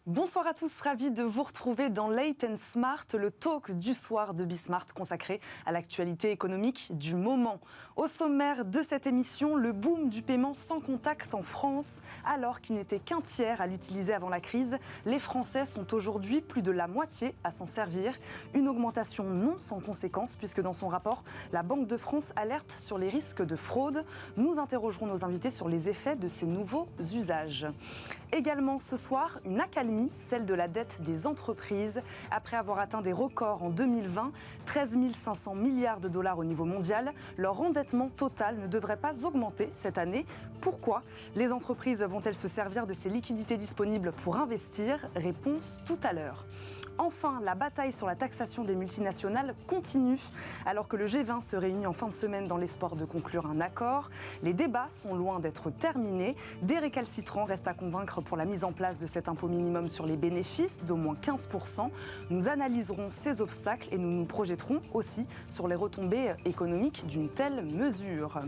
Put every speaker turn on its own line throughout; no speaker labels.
Bonsoir à tous, ravi de vous retrouver dans Late & Smart, le talk du soir de Bismart consacré à l'actualité économique du moment. Au sommaire de cette émission, le boom du paiement sans contact en France. Alors qu'il n'était qu'un tiers à l'utiliser avant la crise, les Français sont aujourd'hui plus de la moitié à s'en servir. Une augmentation non sans conséquence puisque dans son rapport, la Banque de France alerte sur les risques de fraude. Nous interrogerons nos invités sur les effets de ces nouveaux usages. Également ce soir, une accalmie, celle de la dette des entreprises. Après avoir atteint des records en 2020, 13 500 milliards de dollars au niveau mondial, leur endettement total ne devrait pas augmenter cette année. Pourquoi ? Les entreprises vont-elles se servir de ces liquidités disponibles pour investir ? Réponse tout à l'heure. Enfin, la bataille sur la taxation des multinationales continue. Alors que le G20 se réunit en fin de semaine dans l'espoir de conclure un accord, les débats sont loin d'être terminés. Des récalcitrants restent à convaincre pour la mise en place de cet impôt minimum sur les bénéfices d'au moins 15%. Nous analyserons ces obstacles et nous nous projetterons aussi sur les retombées économiques d'une telle mesure.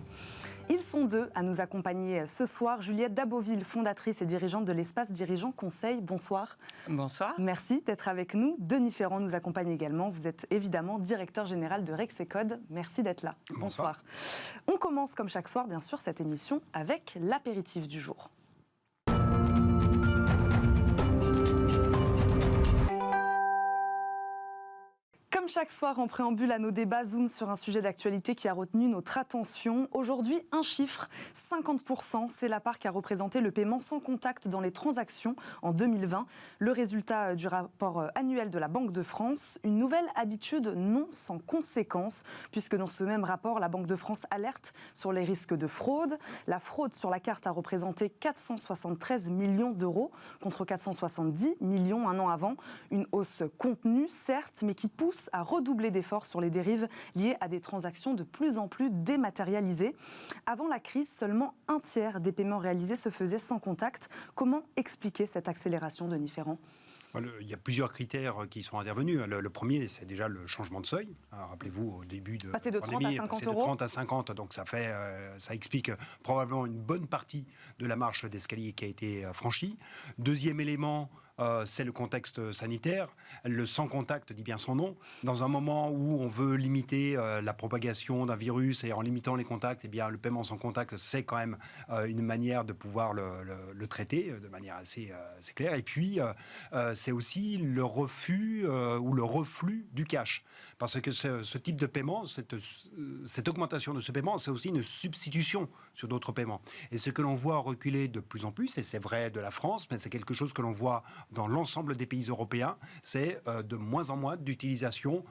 Ils sont deux à nous accompagner ce soir. Juliette Daboville, fondatrice et dirigeante de l'Espace Dirigeant Conseil. Bonsoir.
Bonsoir.
Merci d'être avec nous. Denis Ferrand nous accompagne également. Vous êtes évidemment directeur général de Rexecode. Merci d'être là. Bonsoir. On commence comme chaque soir, bien sûr, cette émission avec l'apéritif du jour. Comme chaque soir, en préambule à nos débats, zoom sur un sujet d'actualité qui a retenu notre attention. Aujourd'hui, un chiffre, 50%, c'est la part qu'a représenté le paiement sans contact dans les transactions en 2020. Le résultat du rapport annuel de la Banque de France, une nouvelle habitude non sans conséquences, puisque dans ce même rapport, la Banque de France alerte sur les risques de fraude. La fraude sur la carte a représenté 473 millions d'euros, contre 470 millions un an avant. Une hausse contenue, certes, mais qui pousse à redoubler d'efforts sur les dérives liées à des transactions de plus en plus dématérialisées. Avant la crise, seulement un tiers des paiements réalisés se faisaient sans contact. Comment expliquer cette accélération, Denis Ferrand ?
Il y a plusieurs critères qui sont intervenus. Le premier, c'est déjà le changement de seuil. Rappelez-vous, au début de
passer de 30 à 50 euros.
De 30 à 50, donc ça explique probablement une bonne partie de la marche d'escalier qui a été franchie. Deuxième élément, c'est le contexte sanitaire. Le sans contact dit bien son nom. Dans un moment où on veut limiter la propagation d'un virus et en limitant les contacts, eh bien, le paiement sans contact, c'est quand même une manière de pouvoir le traiter de manière assez claire. Et puis, c'est aussi le refus ou le reflux du cash. Parce que ce type de paiement, cette augmentation de ce paiement, c'est aussi une substitution sur d'autres paiements. Et ce que l'on voit reculer de plus en plus, et c'est vrai de la France, mais c'est quelque chose que l'on voit dans l'ensemble des pays européens, c'est de moins en moins d'utilisation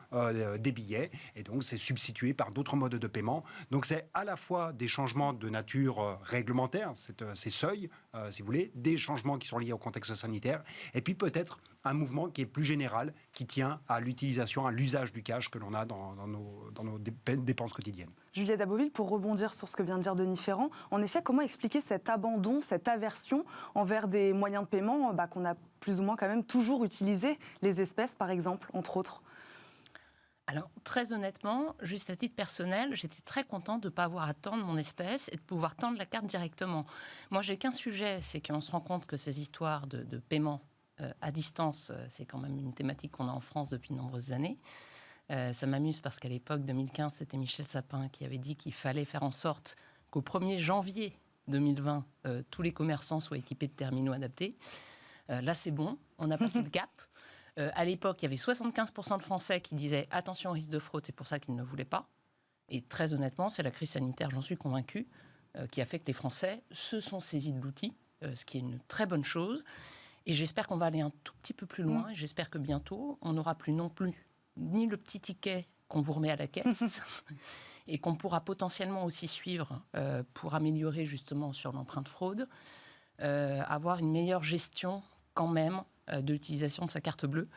des billets. Et donc, c'est substitué par d'autres modes de paiement. Donc, c'est à la fois des changements de nature réglementaire, ces seuils, si vous voulez, des changements qui sont liés au contexte sanitaire, et puis peut-être un mouvement qui est plus général, qui tient à l'utilisation, à l'usage du cash que l'on a dans nos dépenses quotidiennes.
Juliette Daboville, pour rebondir sur ce que vient de dire Denis Ferrand, en effet, comment expliquer cet abandon, cette aversion envers des moyens de paiement qu'on a plus ou moins quand même toujours utilisés, les espèces par exemple, entre autres ?
Alors, très honnêtement, juste à titre personnel, j'étais très contente de ne pas avoir à tendre mon espèce et de pouvoir tendre la carte directement. Moi, j'ai qu'un sujet, c'est qu'on se rend compte que ces histoires de paiement à distance, c'est quand même une thématique qu'on a en France depuis de nombreuses années. Ça m'amuse parce qu'à l'époque, 2015, c'était Michel Sapin qui avait dit qu'il fallait faire en sorte qu'au 1er janvier 2020, tous les commerçants soient équipés de terminaux adaptés. Là, c'est bon, on a passé le cap. À l'époque, il y avait 75% de Français qui disaient « attention au risque de fraude », c'est pour ça qu'ils ne voulaient pas. Et très honnêtement, c'est la crise sanitaire, j'en suis convaincue, qui a fait que les Français se sont saisis de l'outil, ce qui est une très bonne chose. Et j'espère qu'on va aller un tout petit peu plus loin. Et j'espère que bientôt, on n'aura plus non plus ni le petit ticket qu'on vous remet à la caisse et qu'on pourra potentiellement aussi suivre pour améliorer justement sur l'empreinte fraude, avoir une meilleure gestion quand même de l'utilisation de sa carte bleue,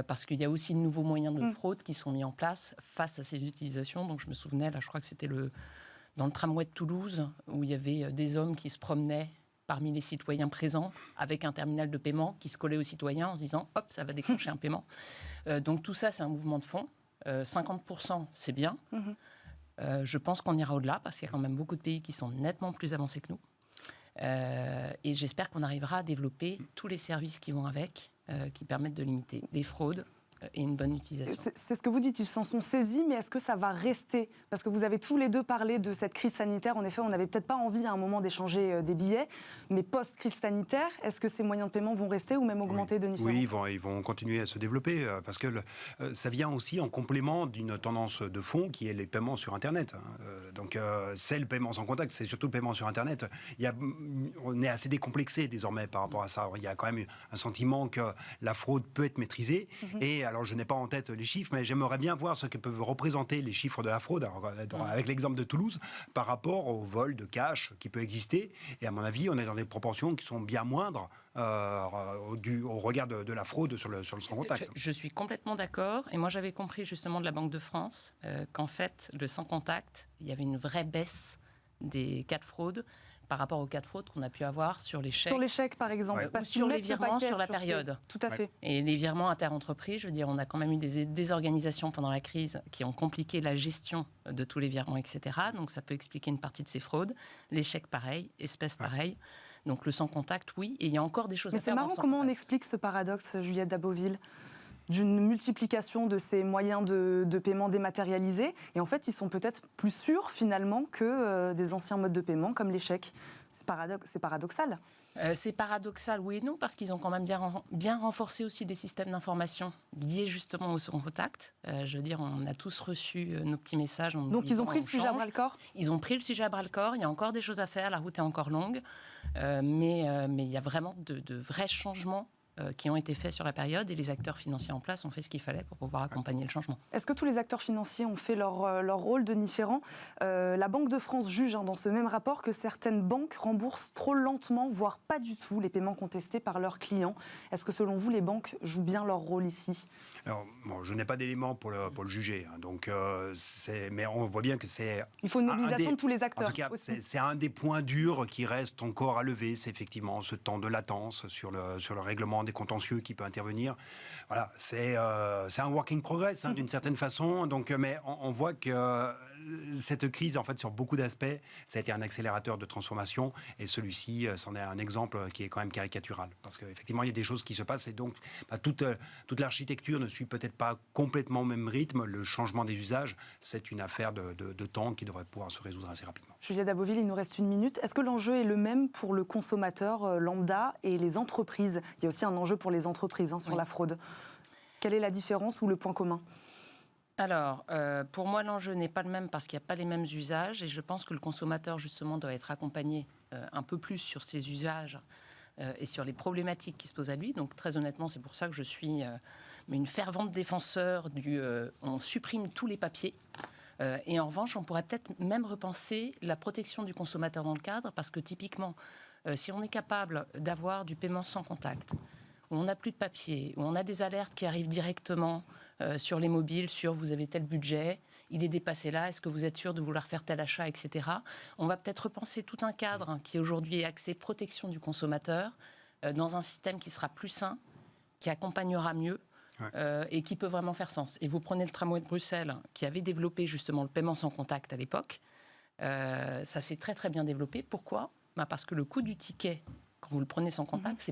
parce qu'il y a aussi de nouveaux moyens de fraude qui sont mis en place face à ces utilisations. Donc je me souvenais, là je crois que c'était dans le tramway de Toulouse, où il y avait des hommes qui se promenaient parmi les citoyens présents, avec un terminal de paiement qui se collait aux citoyens en se disant « hop, ça va déclencher un paiement ». Donc tout ça, c'est un mouvement de fond. 50%, c'est bien. Je pense qu'on ira au-delà, parce qu'il y a quand même beaucoup de pays qui sont nettement plus avancés que nous. Et j'espère qu'on arrivera à développer tous les services qui vont avec, qui permettent de limiter les fraudes et une bonne utilisation.
C'est ce que vous dites, ils s'en sont saisis, mais est-ce que ça va rester? Parce que vous avez tous les deux parlé de cette crise sanitaire. En effet, on n'avait peut-être pas envie à un moment d'échanger des billets, mais post-crise sanitaire, est-ce que ces moyens de paiement vont rester ou même augmenter, Denis Ferrand?
Oui, ils vont continuer à se développer, parce que ça vient aussi en complément d'une tendance de fond qui est les paiements sur Internet. Donc c'est le paiement sans contact, c'est surtout le paiement sur Internet. On est assez décomplexé désormais par rapport à ça. Il y a quand même un sentiment que la fraude peut être maîtrisée. Et alors, je n'ai pas en tête les chiffres, mais j'aimerais bien voir ce que peuvent représenter les chiffres de la fraude, avec l'exemple de Toulouse, par rapport au vol de cash qui peut exister. Et à mon avis, on est dans des proportions qui sont bien moindres au regard de la fraude sur le sans contact.
Je suis complètement d'accord. Et moi, j'avais compris justement de la Banque de France qu'en fait, le sans contact, il y avait une vraie baisse des cas de fraude par rapport aux cas de fraude qu'on a pu avoir sur les chèques.
Sur les chèques, par exemple.
Ou sur les virements sur la période.
Tout à fait.
Et les virements interentreprises, je veux dire, on a quand même eu des désorganisations pendant la crise qui ont compliqué la gestion de tous les virements, etc. Donc ça peut expliquer une partie de ces fraudes. Les chèques, pareil. Espèces, pareil. Donc le sans contact, oui. Et il y a encore des choses à faire.
Mais c'est marrant comment on explique ce paradoxe, Juliette Daboville, d'une multiplication de ces moyens de paiement dématérialisés. Et en fait, ils sont peut-être plus sûrs, finalement, que des anciens modes de paiement, comme les chèques. C'est paradoxal.
C'est paradoxal, oui et non, parce qu'ils ont quand même bien renforcé aussi des systèmes d'information liés justement au second contact. Je veux dire, on a tous reçu nos petits messages.
Donc ils ont pris le sujet à bras-le-corps ?
Ils ont pris le sujet à bras-le-corps. Il y a encore des choses à faire. La route est encore longue. Mais il y a vraiment de vrais changements qui ont été faits sur la période, et les acteurs financiers en place ont fait ce qu'il fallait pour pouvoir accompagner le changement.
Est-ce que tous les acteurs financiers ont fait leur rôle, Denis Ferrand ? La Banque de France juge dans ce même rapport que certaines banques remboursent trop lentement, voire pas du tout, les paiements contestés par leurs clients. Est-ce que selon vous, les banques jouent bien leur rôle ici ?
Alors, je n'ai pas d'éléments pour le juger, donc mais on voit bien que c'est...
Il faut une mobilisation de tous les acteurs.
En tout cas, c'est un des points durs qui reste encore à lever, c'est effectivement ce temps de latence sur le règlement des contentieux qui peut intervenir. Voilà, c'est un work in progress d'une certaine façon. Donc, mais on voit que cette crise, en fait, sur beaucoup d'aspects, ça a été un accélérateur de transformation, et celui-ci, c'en est un exemple qui est quand même caricatural, parce qu'effectivement, il y a des choses qui se passent, et donc toute l'architecture ne suit peut-être pas complètement au même rythme. Le changement des usages, c'est une affaire de temps qui devrait pouvoir se résoudre assez rapidement.
Juliette Daboville, il nous reste une minute. Est-ce que l'enjeu est le même pour le consommateur lambda et les entreprises ? Il y a aussi un enjeu pour les entreprises sur la fraude. Quelle est la différence ou le point commun ?
Alors, pour moi, l'enjeu n'est pas le même parce qu'il n'y a pas les mêmes usages, et je pense que le consommateur, justement, doit être accompagné un peu plus sur ses usages et sur les problématiques qui se posent à lui. Donc, très honnêtement, c'est pour ça que je suis une fervente défenseur on supprime tous les papiers. Et en revanche, on pourrait peut-être même repenser la protection du consommateur dans le cadre, parce que typiquement, si on est capable d'avoir du paiement sans contact, où on n'a plus de papier, où on a des alertes qui arrivent directement sur les mobiles, sur vous avez tel budget, il est dépassé là, est-ce que vous êtes sûr de vouloir faire tel achat, etc. On va peut-être repenser tout un cadre qui aujourd'hui est axé protection du consommateur, dans un système qui sera plus sain, qui accompagnera mieux, et qui peut vraiment faire sens. Et vous prenez le tramway de Bruxelles, qui avait développé justement le paiement sans contact à l'époque. Ça s'est très très bien développé. Pourquoi ? Parce que le coût du ticket, quand vous le prenez sans contact,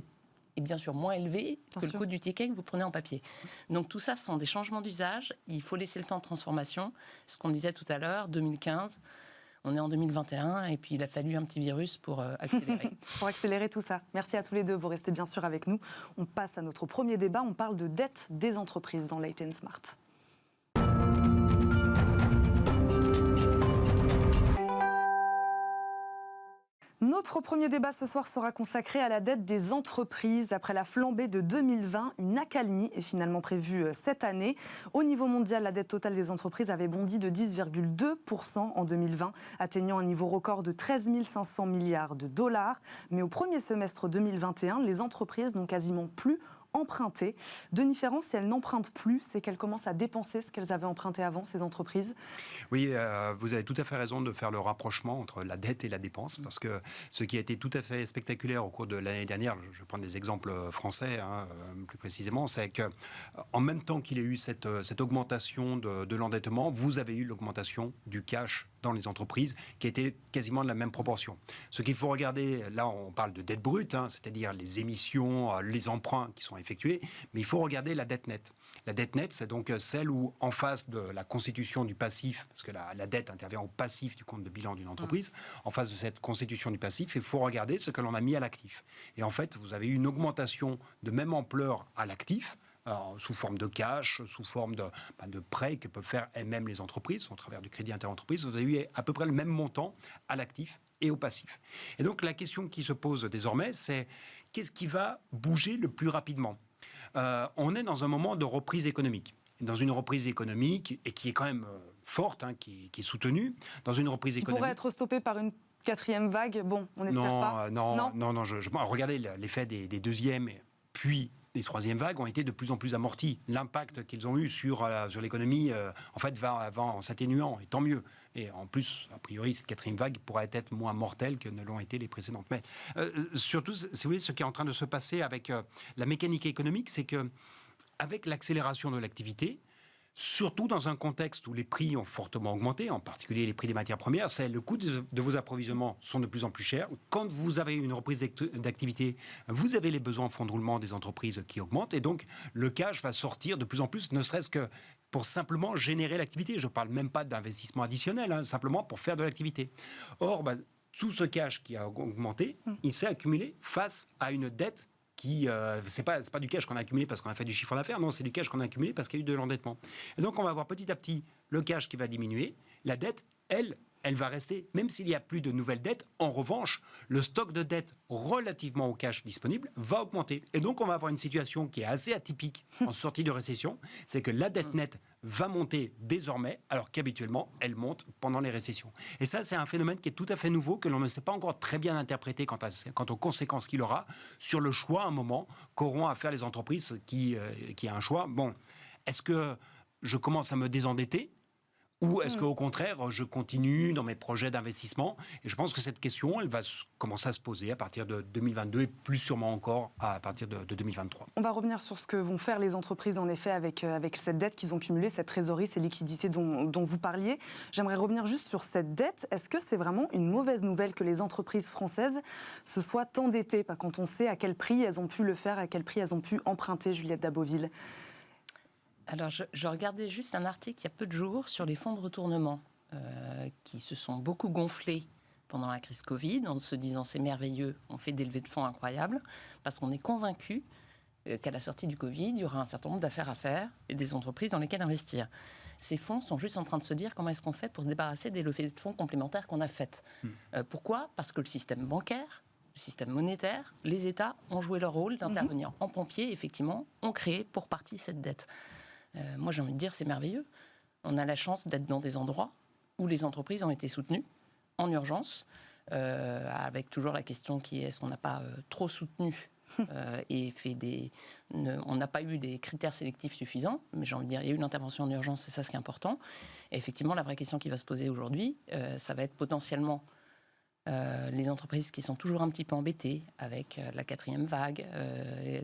est bien sûr moins élevé que le coût du ticket que vous prenez en papier. Donc tout ça, ce sont des changements d'usage. Il faut laisser le temps de transformation. Ce qu'on disait tout à l'heure, 2015... On est en 2021 et puis il a fallu un petit virus pour accélérer.
Pour accélérer tout ça. Merci à tous les deux, vous restez bien sûr avec nous. On passe à notre premier débat, on parle de dette des entreprises dans Light & Smart. Notre premier débat ce soir sera consacré à la dette des entreprises. Après la flambée de 2020, une accalmie est finalement prévue cette année. Au niveau mondial, la dette totale des entreprises avait bondi de 10,2% en 2020, atteignant un niveau record de 13 500 milliards de dollars. Mais au premier semestre 2021, les entreprises n'ont quasiment plus emprunter. Denis Ferrand, si elles n'empruntent plus, c'est qu'elles commencent à dépenser ce qu'elles avaient emprunté avant, ces entreprises ?
Oui, vous avez tout à fait raison de faire le rapprochement entre la dette et la dépense, parce que ce qui a été tout à fait spectaculaire au cours de l'année dernière, je vais prendre des exemples français plus précisément, c'est qu'en même temps qu'il y a eu cette augmentation de l'endettement, vous avez eu l'augmentation du cash dans les entreprises qui était quasiment de la même proportion. Ce qu'il faut regarder, là on parle de dette brute, c'est-à-dire les émissions, les emprunts qui sont effectués, mais il faut regarder la dette nette. La dette nette, c'est donc celle où, en face de la constitution du passif, parce que la dette intervient au passif du compte de bilan d'une entreprise, en face de cette constitution du passif, il faut regarder ce que l'on a mis à l'actif. Et en fait, vous avez eu une augmentation de même ampleur à l'actif, sous forme de cash, sous forme de prêts que peuvent faire elles-mêmes les entreprises, au travers du crédit interentreprise. Vous avez eu à peu près le même montant à l'actif et au passif. Et donc la question qui se pose désormais, c'est qu'est-ce qui va bouger le plus rapidement ? On est dans un moment de reprise économique. Dans une reprise économique, et qui est quand même forte, qui est soutenue, dans une reprise économique...
Qui pourrait être stoppée par une 4e vague, bon, on n'espère pas.
Non, regardez l'effet des deuxièmes, puis des troisièmes vagues ont été de plus en plus amortis. L'impact qu'ils ont eu sur l'économie, en fait, va en s'atténuant, et tant mieux. Et en plus, a priori, cette 4e vague pourrait être moins mortelle que ne l'ont été les précédentes. Mais surtout, si vous voulez, ce qui est en train de se passer avec la mécanique économique, c'est que avec l'accélération de l'activité, surtout dans un contexte où les prix ont fortement augmenté, en particulier les prix des matières premières, c'est le coût de vos approvisionnements sont de plus en plus chers. Quand vous avez une reprise d'activité, vous avez les besoins en fonds de roulement des entreprises qui augmentent, et donc le cash va sortir de plus en plus, ne serait-ce que pour simplement générer l'activité. Je ne parle même pas d'investissement additionnel, simplement pour faire de l'activité. Or, tout ce cash qui a augmenté, il s'est accumulé face à une dette qui, c'est pas du cash qu'on a accumulé parce qu'on a fait du chiffre d'affaires, non, c'est du cash qu'on a accumulé parce qu'il y a eu de l'endettement. Et donc, on va voir petit à petit le cash qui va diminuer. La dette, elle va rester, même s'il n'y a plus de nouvelles dettes. En revanche, le stock de dettes relativement au cash disponible va augmenter. Et donc, on va avoir une situation qui est assez atypique en sortie de récession, c'est que la dette nette va monter désormais, alors qu'habituellement, elle monte pendant les récessions. Et ça, c'est un phénomène qui est tout à fait nouveau, que l'on ne sait pas encore très bien interpréter quant aux conséquences qu'il aura sur le choix, à un moment, qu'auront à faire les entreprises qui a un choix. Bon, est-ce que je commence à me désendetter ? Ou est-ce qu'au contraire, je continue dans mes projets d'investissement ? Et je pense que cette question, elle va commencer à se poser à partir de 2022 et plus sûrement encore à partir de 2023.
On va revenir sur ce que vont faire les entreprises, en effet, avec cette dette qu'ils ont cumulée, cette trésorerie, ces liquidités dont vous parliez. J'aimerais revenir juste sur cette dette. Est-ce que c'est vraiment une mauvaise nouvelle que les entreprises françaises se soient endettées, quand on sait à quel prix elles ont pu le faire, à quel prix elles ont pu emprunter, Juliette Daboville ?
Alors, je regardais juste un article il y a peu de jours sur les fonds de retournement qui se sont beaucoup gonflés pendant la crise Covid, en se disant c'est merveilleux, on fait des levées de fonds incroyables, parce qu'on est convaincu qu'à la sortie du Covid, il y aura un certain nombre d'affaires à faire et des entreprises dans lesquelles investir. Ces fonds sont juste en train de se dire comment est-ce qu'on fait pour se débarrasser des levées de fonds complémentaires qu'on a faites. Pourquoi ? Parce que le système bancaire, le système monétaire, les États ont joué leur rôle d'intervenir en pompier, effectivement, ont créé pour partie cette dette. Moi, j'ai envie de dire, c'est merveilleux. On a la chance d'être dans des endroits où les entreprises ont été soutenues en urgence, avec toujours la question qui est, est-ce qu'on n'a pas trop soutenu et on n'a pas eu des critères sélectifs suffisants, mais j'ai envie de dire, il y a eu une intervention en urgence, c'est ça ce qui est important. Et effectivement, la vraie question qui va se poser aujourd'hui, ça va être potentiellement les entreprises qui sont toujours un petit peu embêtées avec la 4e vague,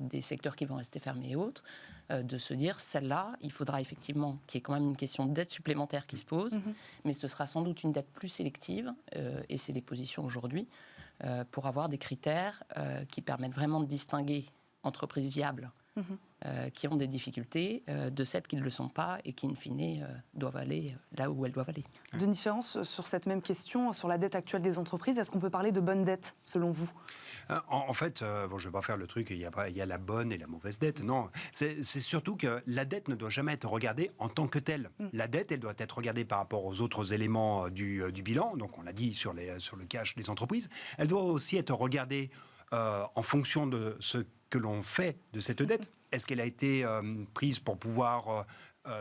des secteurs qui vont rester fermés et autres, de se dire, celle-là, il faudra effectivement qu'il y ait quand même une question de dette supplémentaire qui se pose, mais ce sera sans doute une dette plus sélective, et c'est les positions aujourd'hui, pour avoir des critères qui permettent vraiment de distinguer entreprises viables qui ont des difficultés de celles qui ne le sont pas et qui, in fine, doivent aller là où elles doivent aller.
De différence sur cette même question, sur la dette actuelle des entreprises, est-ce qu'on peut parler de bonne dette, selon vous ?
En fait, je ne vais pas faire le truc, il y a la bonne et la mauvaise dette. Non, c'est surtout que la dette ne doit jamais être regardée en tant que telle. La dette, elle doit être regardée par rapport aux autres éléments du bilan. Donc, on l'a dit sur le cash des entreprises. Elle doit aussi être regardée en fonction de ce que l'on fait de cette dette. Est-ce qu'elle a été prise pour pouvoir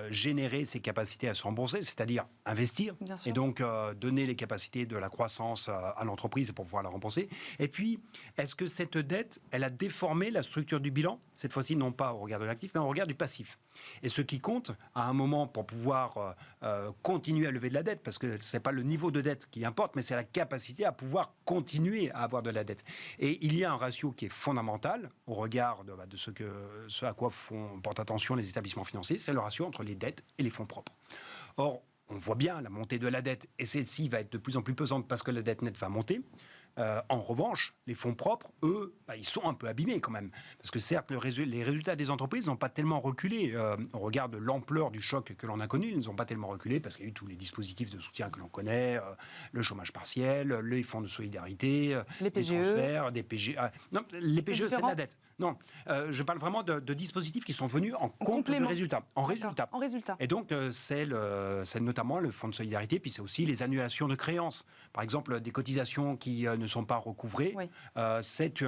générer ses capacités à se rembourser, c'est-à-dire investir, et donc donner les capacités de la croissance à l'entreprise pour pouvoir la rembourser. Et puis, est-ce que cette dette, elle a déformé la structure du bilan, cette fois-ci non pas au regard de l'actif, mais au regard du passif. Et ce qui compte, à un moment, pour pouvoir continuer à lever de la dette, parce que ce n'est pas le niveau de dette qui importe, mais c'est la capacité à pouvoir continuer à avoir de la dette. Et il y a un ratio qui est fondamental au regard de ce à quoi portent attention les établissements financiers, c'est le ratio entre les dettes et les fonds propres. Or, on voit bien la montée de la dette, et celle-ci va être de plus en plus pesante parce que la dette nette va monter. En revanche, les fonds propres, eux, ils sont un peu abîmés quand même. Parce que certes, les résultats des entreprises n'ont pas tellement reculé. On regarde l'ampleur du choc que l'on a connu, ils n'ont pas tellement reculé parce qu'il y a eu tous les dispositifs de soutien que l'on connaît, le chômage partiel, les fonds de solidarité,
les PGE.
transferts, des PGE. Non, les PGE, c'est de la dette. Non, je parle vraiment de dispositifs qui sont venus en compte de résultats. En résultat. Et donc, c'est notamment le fonds de solidarité, puis c'est aussi les annulations de créances. Par exemple, des cotisations qui ne sont pas recouvrées, oui. C'est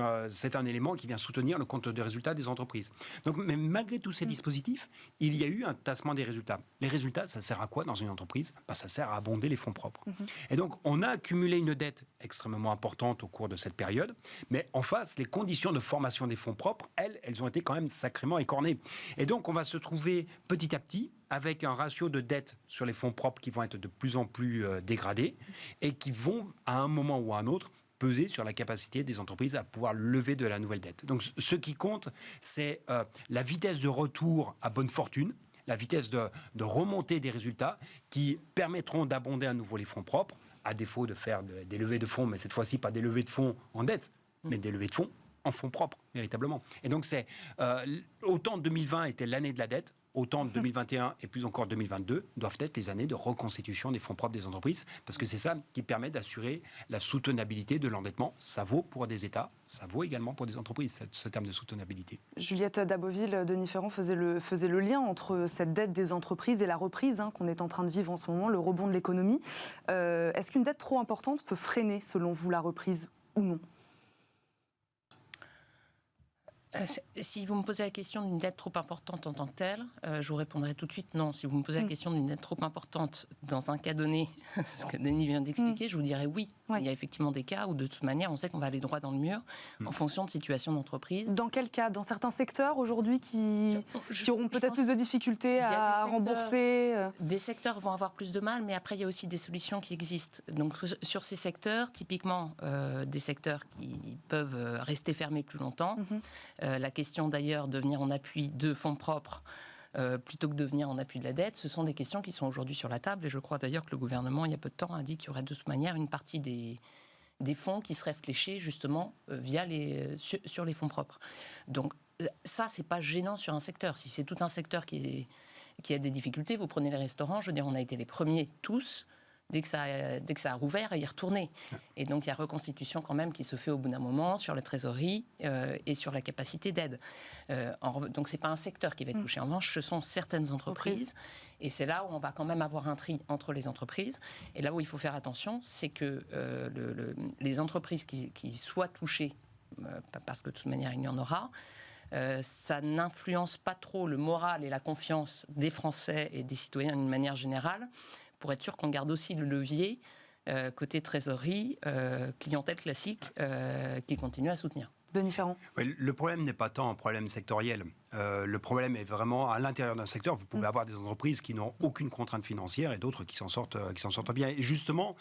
un élément qui vient soutenir le compte de résultats des entreprises. Donc, mais malgré tous ces dispositifs, il y a eu un tassement des résultats. Les résultats, ça sert à quoi dans une entreprise ? Ça sert à abonder les fonds propres. Et donc, on a accumulé une dette extrêmement importante au cours de cette période, mais en face, les conditions de formation des fonds propres, elles ont été quand même sacrément écornées. Et donc, on va se trouver petit à petit avec un ratio de dette sur les fonds propres qui vont être de plus en plus dégradés et qui vont, à un moment ou à un autre, peser sur la capacité des entreprises à pouvoir lever de la nouvelle dette. Donc, ce qui compte, c'est la vitesse de retour à bonne fortune, la vitesse de remontée des résultats qui permettront d'abonder à nouveau les fonds propres, à défaut de faire des levées de fonds, mais cette fois-ci pas des levées de fonds en dette, mais des levées de fonds en fonds propres, véritablement. Et donc, autant 2020 était l'année de la dette, autant 2021 et plus encore 2022 doivent être les années de reconstitution des fonds propres des entreprises, parce que c'est ça qui permet d'assurer la soutenabilité de l'endettement. Ça vaut pour des États, ça vaut également pour des entreprises, ce terme de soutenabilité.
Juliette Daboville, Denis Ferrand faisait le lien entre cette dette des entreprises et la reprise qu'on est en train de vivre en ce moment, le rebond de l'économie. Est-ce qu'une dette trop importante peut freiner, selon vous, la reprise ou non ?
Si vous me posez la question d'une dette trop importante en tant que telle, je vous répondrai tout de suite non. Si vous me posez la question d'une dette trop importante dans un cas donné, ce que Denis vient d'expliquer, je vous dirais oui. Il y a effectivement des cas où de toute manière on sait qu'on va aller droit dans le mur en fonction de situation d'entreprise.
Dans quel cas ? Dans certains secteurs aujourd'hui qui auront peut-être plus de difficultés à rembourser
Des secteurs vont avoir plus de mal, mais après il y a aussi des solutions qui existent. Donc sur ces secteurs, typiquement des secteurs qui peuvent rester fermés plus longtemps, la question d'ailleurs de venir en appui de fonds propres plutôt que de venir en appui de la dette, ce sont des questions qui sont aujourd'hui sur la table. Et je crois d'ailleurs que le gouvernement, il y a peu de temps, a dit qu'il y aurait de toute manière une partie des fonds qui seraient fléchés justement sur les fonds propres. Donc ça, c'est pas gênant sur un secteur. Si c'est tout un secteur qui a des difficultés, vous prenez les restaurants, je veux dire, on a été les premiers tous, dès que ça a rouvert, à y retourner. Et donc, il y a reconstitution quand même qui se fait au bout d'un moment sur la trésorerie et sur la capacité d'aide. Donc, ce n'est pas un secteur qui va être touché. En revanche, ce sont certaines entreprises. Et c'est là où on va quand même avoir un tri entre les entreprises. Et là où il faut faire attention, c'est que les entreprises qui soient touchées, parce que de toute manière, il y en aura, ça n'influence pas trop le moral et la confiance des Français et des citoyens d'une manière générale, pour être sûr qu'on garde aussi le levier côté trésorerie, clientèle classique, qui continue à soutenir.
Denis Ferrand.
Oui, le problème n'est pas tant un problème sectoriel. Le problème est vraiment à l'intérieur d'un secteur. Vous pouvez avoir des entreprises qui n'ont aucune contrainte financière et d'autres qui s'en sortent bien. Et justement,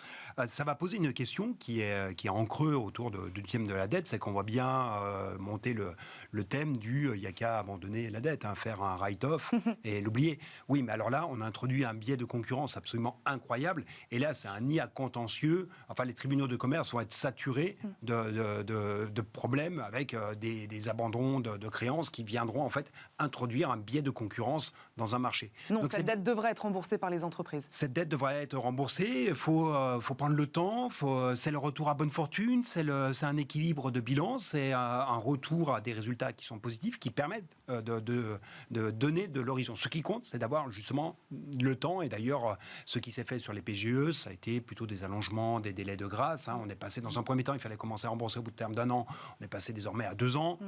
ça va poser une question qui est en creux autour du thème de la dette. C'est qu'on voit bien monter le thème du il n'y a qu'à abandonner la dette, faire un write-off et l'oublier. Oui, mais alors là, on a introduit un biais de concurrence absolument incroyable. Et là, c'est un nid à contentieux. Enfin, les tribunaux de commerce vont être saturés de problèmes avec des abandons de créances qui viendront en fait introduire un biais de concurrence dans un marché.
Non, donc cette dette devrait être remboursée par les entreprises.
Cette dette devrait être remboursée, il faut prendre le temps, c'est le retour à bonne fortune, c'est un équilibre de bilan, c'est un retour à des résultats qui sont positifs, qui permettent de donner de l'horizon. Ce qui compte, c'est d'avoir justement le temps, et d'ailleurs, ce qui s'est fait sur les PGE, ça a été plutôt des allongements des délais de grâce. On est passé dans un premier temps, il fallait commencer à rembourser au bout de terme d'un an, on est passé désormais à 2 ans.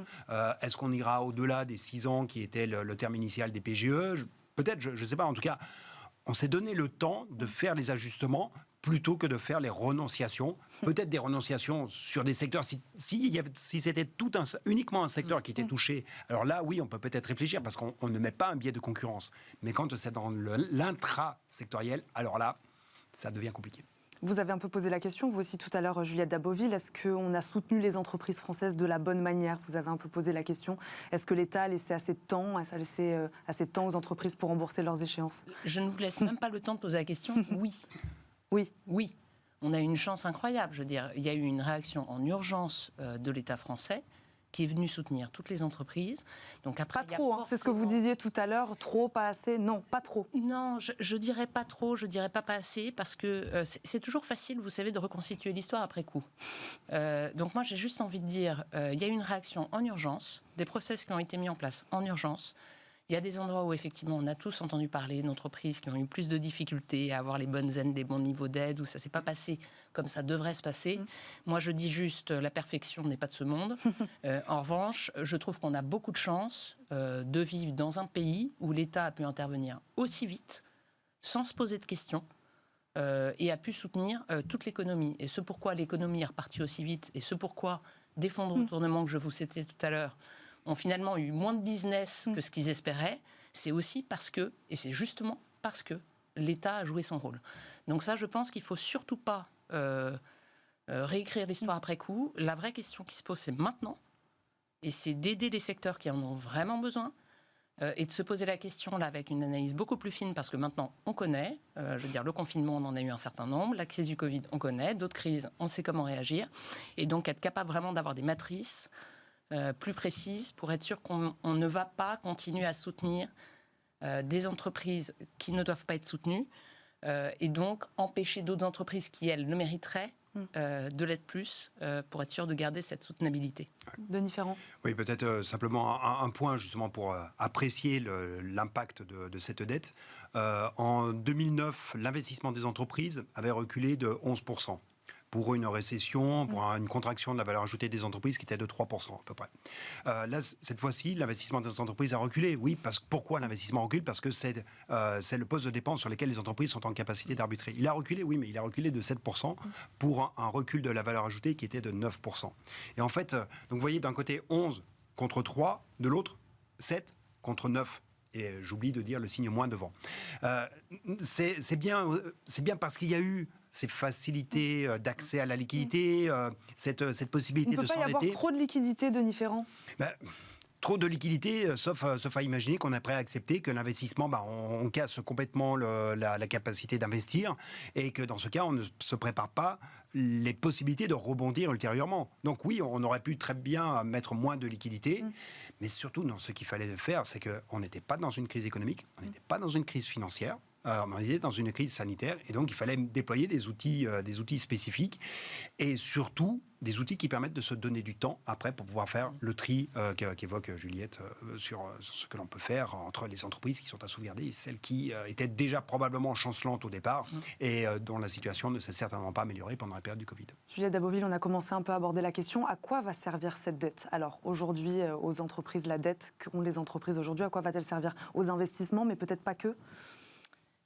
Est-ce qu'on ira au-delà des 6 ans qui était le terme initial des PGE? Peut-être, je ne sais pas. En tout cas, on s'est donné le temps de faire les ajustements plutôt que de faire les renonciations. Peut-être des renonciations sur des secteurs. Si c'était uniquement un secteur qui était touché, alors là, oui, on peut peut-être réfléchir parce qu'on ne met pas un biais de concurrence. Mais quand c'est dans l'intra-sectoriel, alors là, ça devient compliqué.
Vous avez un peu posé la question, vous aussi tout à l'heure, Juliette Daboville, est-ce qu'on a soutenu les entreprises françaises de la bonne manière? Vous avez un peu posé la question. Est-ce que l'État a laissé assez de temps, assez de temps aux entreprises pour rembourser leurs échéances?
Je ne vous laisse même pas le temps de poser la question. Oui.
Oui.
Oui. On a eu une chance incroyable. Je veux dire, il y a eu une réaction en urgence de l'État français qui est venu soutenir toutes les entreprises. Donc après,
pas trop, hein, c'est ce que vous disiez tout à l'heure, trop, pas assez, non, pas trop.
Non, je dirais pas trop, je dirais pas assez, parce que c'est toujours facile, vous savez, de reconstituer l'histoire après coup. Donc moi, j'ai juste envie de dire, il y a eu une réaction en urgence, des process qui ont été mis en place en urgence. Il y a des endroits où, effectivement, on a tous entendu parler d'entreprises qui ont eu plus de difficultés à avoir les bonnes aides, les bons niveaux d'aide, où ça ne s'est pas passé comme ça devrait se passer. Moi, je dis juste, la perfection n'est pas de ce monde. En revanche, je trouve qu'on a beaucoup de chance de vivre dans un pays où l'État a pu intervenir aussi vite, sans se poser de questions, et a pu soutenir toute l'économie. Et ce pourquoi l'économie est repartie aussi vite, et ce pourquoi des fonds de retournement que je vous citais tout à l'heure, ont finalement eu moins de business que ce qu'ils espéraient, c'est aussi parce que, et c'est justement parce que l'État a joué son rôle. Donc ça, je pense qu'il ne faut surtout pas réécrire l'histoire après coup. La vraie question qui se pose, c'est maintenant, et c'est d'aider les secteurs qui en ont vraiment besoin, et de se poser la question là avec une analyse beaucoup plus fine, parce que maintenant, on connaît, je veux dire, le confinement, on en a eu un certain nombre, la crise du Covid, on connaît, d'autres crises, on sait comment réagir, et donc être capable vraiment d'avoir des matrices plus précises pour être sûr qu'on ne va pas continuer à soutenir des entreprises qui ne doivent pas être soutenues et donc empêcher d'autres entreprises qui, elles, le mériteraient de l'être plus pour être sûr de garder cette soutenabilité.
Denis Ferrand.
Oui, peut-être simplement un point justement pour apprécier l'impact de cette dette. En 2009, l'investissement des entreprises avait reculé de 11%. Pour une récession, pour une contraction de la valeur ajoutée des entreprises qui était de 3% à peu près. Là, cette fois-ci, l'investissement des entreprises a reculé. Oui, pourquoi l'investissement recule? Parce que c'est le poste de dépense sur lequel les entreprises sont en capacité d'arbitrer. Il a reculé, oui, mais il a reculé de 7% pour un recul de la valeur ajoutée qui était de 9%. Et en fait, donc vous voyez d'un côté 11 contre 3, de l'autre 7 contre 9. Et j'oublie de dire le signe moins devant. C'est bien parce qu'il y a eu ces facilités d'accès à la liquidité, cette possibilité de s'endetter.
Il ne peut pas y avoir trop de liquidité, Denis Ferrand.
Trop de liquidité, sauf à imaginer qu'on est prêt à accepter que l'investissement, on casse complètement la capacité d'investir et que dans ce cas, on ne se prépare pas les possibilités de rebondir ultérieurement. Donc oui, on aurait pu très bien mettre moins de liquidité, mais surtout, non, ce qu'il fallait faire, c'est qu'on n'était pas dans une crise économique, on n'était pas dans une crise financière, on était dans une crise sanitaire, et donc il fallait déployer des outils spécifiques, et surtout des outils qui permettent de se donner du temps après pour pouvoir faire le tri qu'évoque Juliette sur ce que l'on peut faire entre les entreprises qui sont à sauvegarder et celles qui étaient déjà probablement chancelantes au départ et dont la situation ne s'est certainement pas améliorée pendant la période du Covid.
Juliette Daboville, on a commencé un peu à aborder la question. À quoi va servir cette dette? Alors aujourd'hui, aux entreprises, la dette qu'ont les entreprises aujourd'hui, à quoi va-t-elle servir? Aux investissements, mais peut-être pas que?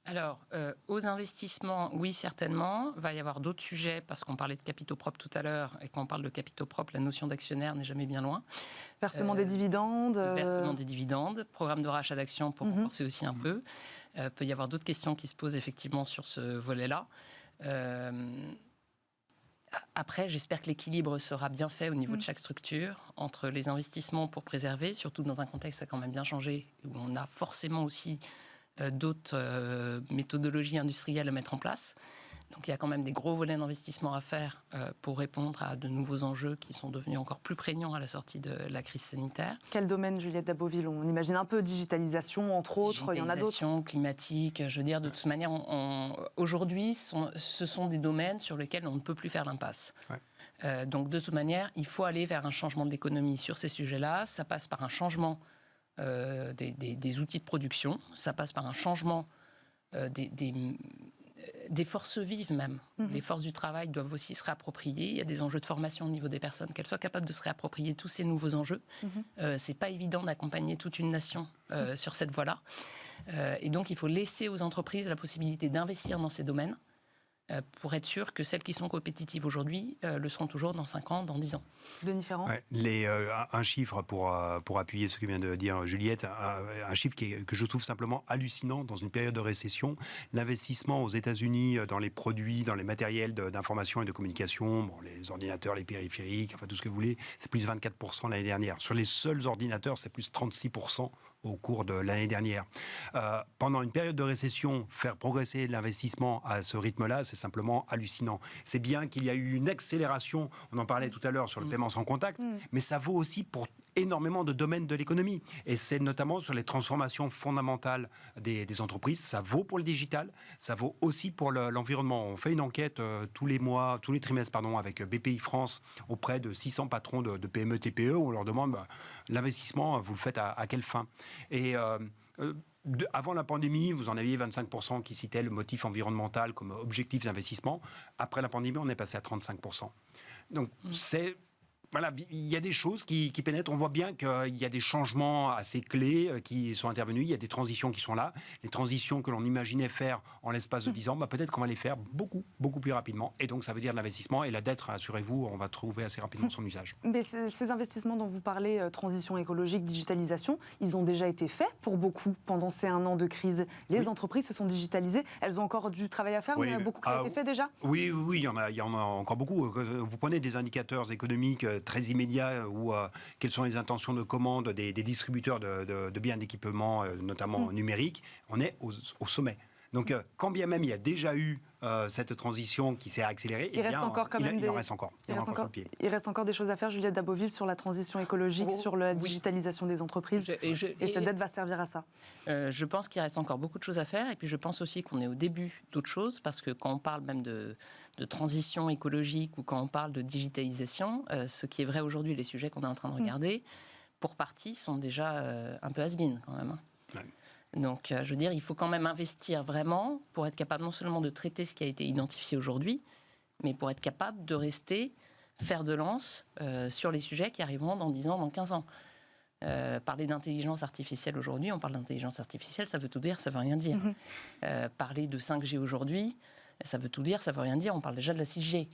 Alors, aux investissements, oui, certainement. Il va y avoir d'autres sujets, parce qu'on parlait de capitaux propres tout à l'heure, et quand on parle de capitaux propres, la notion d'actionnaire n'est jamais bien loin.
Versement des dividendes.
Versement des dividendes, programme de rachat d'actions pour renforcer aussi un peu. Peut y avoir d'autres questions qui se posent effectivement sur ce volet-là. Après, j'espère que l'équilibre sera bien fait au niveau de chaque structure, entre les investissements pour préserver, surtout dans un contexte qui a quand même bien changé, où on a forcément aussi d'autres méthodologies industrielles à mettre en place. Donc il y a quand même des gros volets d'investissement à faire pour répondre à de nouveaux enjeux qui sont devenus encore plus prégnants à la sortie de la crise sanitaire.
Quel domaine, Juliette Daboville? On imagine un peu digitalisation, entre autres, il y en a d'autres.
Digitalisation, climatique, je veux dire, de toute manière, aujourd'hui, ce sont des domaines sur lesquels on ne peut plus faire l'impasse. Ouais. Donc de toute manière, il faut aller vers un changement de l'économie sur ces sujets-là. Ça passe par un changement des outils de production, ça passe par un changement des forces vives même. Les forces du travail doivent aussi se réapproprier. Il y a des enjeux de formation au niveau des personnes, qu'elles soient capables de se réapproprier tous ces nouveaux enjeux. C'est pas évident d'accompagner toute une nation sur cette voie-là. Et donc il faut laisser aux entreprises la possibilité d'investir dans ces domaines pour être sûr que celles qui sont compétitives aujourd'hui le seront toujours dans 5 ans, dans 10 ans.
Denis Ferrand.
Un chiffre pour appuyer ce que vient de dire Juliette, un chiffre que je trouve simplement hallucinant dans une période de récession. L'investissement aux États-Unis dans les produits, dans les matériels d'information et de communication, les ordinateurs, les périphériques, enfin tout ce que vous voulez, c'est plus 24% l'année dernière. Sur les seuls ordinateurs, c'est plus 36% au cours de l'année dernière. Pendant une période de récession, faire progresser l'investissement à ce rythme-là, c'est simplement hallucinant. C'est bien qu'il y a eu une accélération, on en parlait tout à l'heure sur le paiement sans contact, mais ça vaut aussi pour énormément de domaines de l'économie. Et c'est notamment sur les transformations fondamentales des entreprises. Ça vaut pour le digital, ça vaut aussi pour l'environnement. On fait une enquête tous les trimestres, avec BPI France auprès de 600 patrons de PME, TPE. On leur demande l'investissement, vous le faites à quelle fin ? Et avant la pandémie, vous en aviez 25% qui citaient le motif environnemental comme objectif d'investissement. Après la pandémie, on est passé à 35%. Donc voilà, il y a des choses qui pénètrent. On voit bien qu'il y a des changements assez clés qui sont intervenus. Il y a des transitions qui sont là. Les transitions que l'on imaginait faire en l'espace de 10 ans, peut-être qu'on va les faire beaucoup, beaucoup plus rapidement. Et donc, ça veut dire de l'investissement. Et la dette, rassurez-vous, on va trouver assez rapidement son usage.
Mais ces investissements dont vous parlez, transition écologique, digitalisation, ils ont déjà été faits pour beaucoup pendant ces 1 an de crise. Les entreprises se sont digitalisées. Elles ont encore du travail à faire, mais il y en a beaucoup qui ont été fait déjà.
Oui, il y en a encore beaucoup. Vous prenez des indicateurs économiques très immédiats ou quelles sont les intentions de commande des distributeurs de biens d'équipement, notamment numériques, on est au sommet. Donc, quand bien même il y a déjà eu cette transition qui s'est accélérée, il en reste encore.
Il reste encore des choses à faire, Juliette Daboville, sur la transition écologique, sur la digitalisation des entreprises. Et cette dette va servir à ça.
Je pense qu'il reste encore beaucoup de choses à faire. Et puis, je pense aussi qu'on est au début d'autres choses. Parce que quand on parle même de transition écologique ou quand on parle de digitalisation, ce qui est vrai aujourd'hui, les sujets qu'on est en train de regarder, pour partie, sont déjà un peu has-been quand même. Ouais. Donc, je veux dire, il faut quand même investir vraiment pour être capable non seulement de traiter ce qui a été identifié aujourd'hui, mais pour être capable de rester fer de lance sur les sujets qui arriveront dans 10 ans, dans 15 ans. Parler d'intelligence artificielle aujourd'hui, on parle d'intelligence artificielle, ça veut tout dire, ça veut rien dire. Parler de 5G aujourd'hui, ça veut tout dire, ça veut rien dire, on parle déjà de la 6G.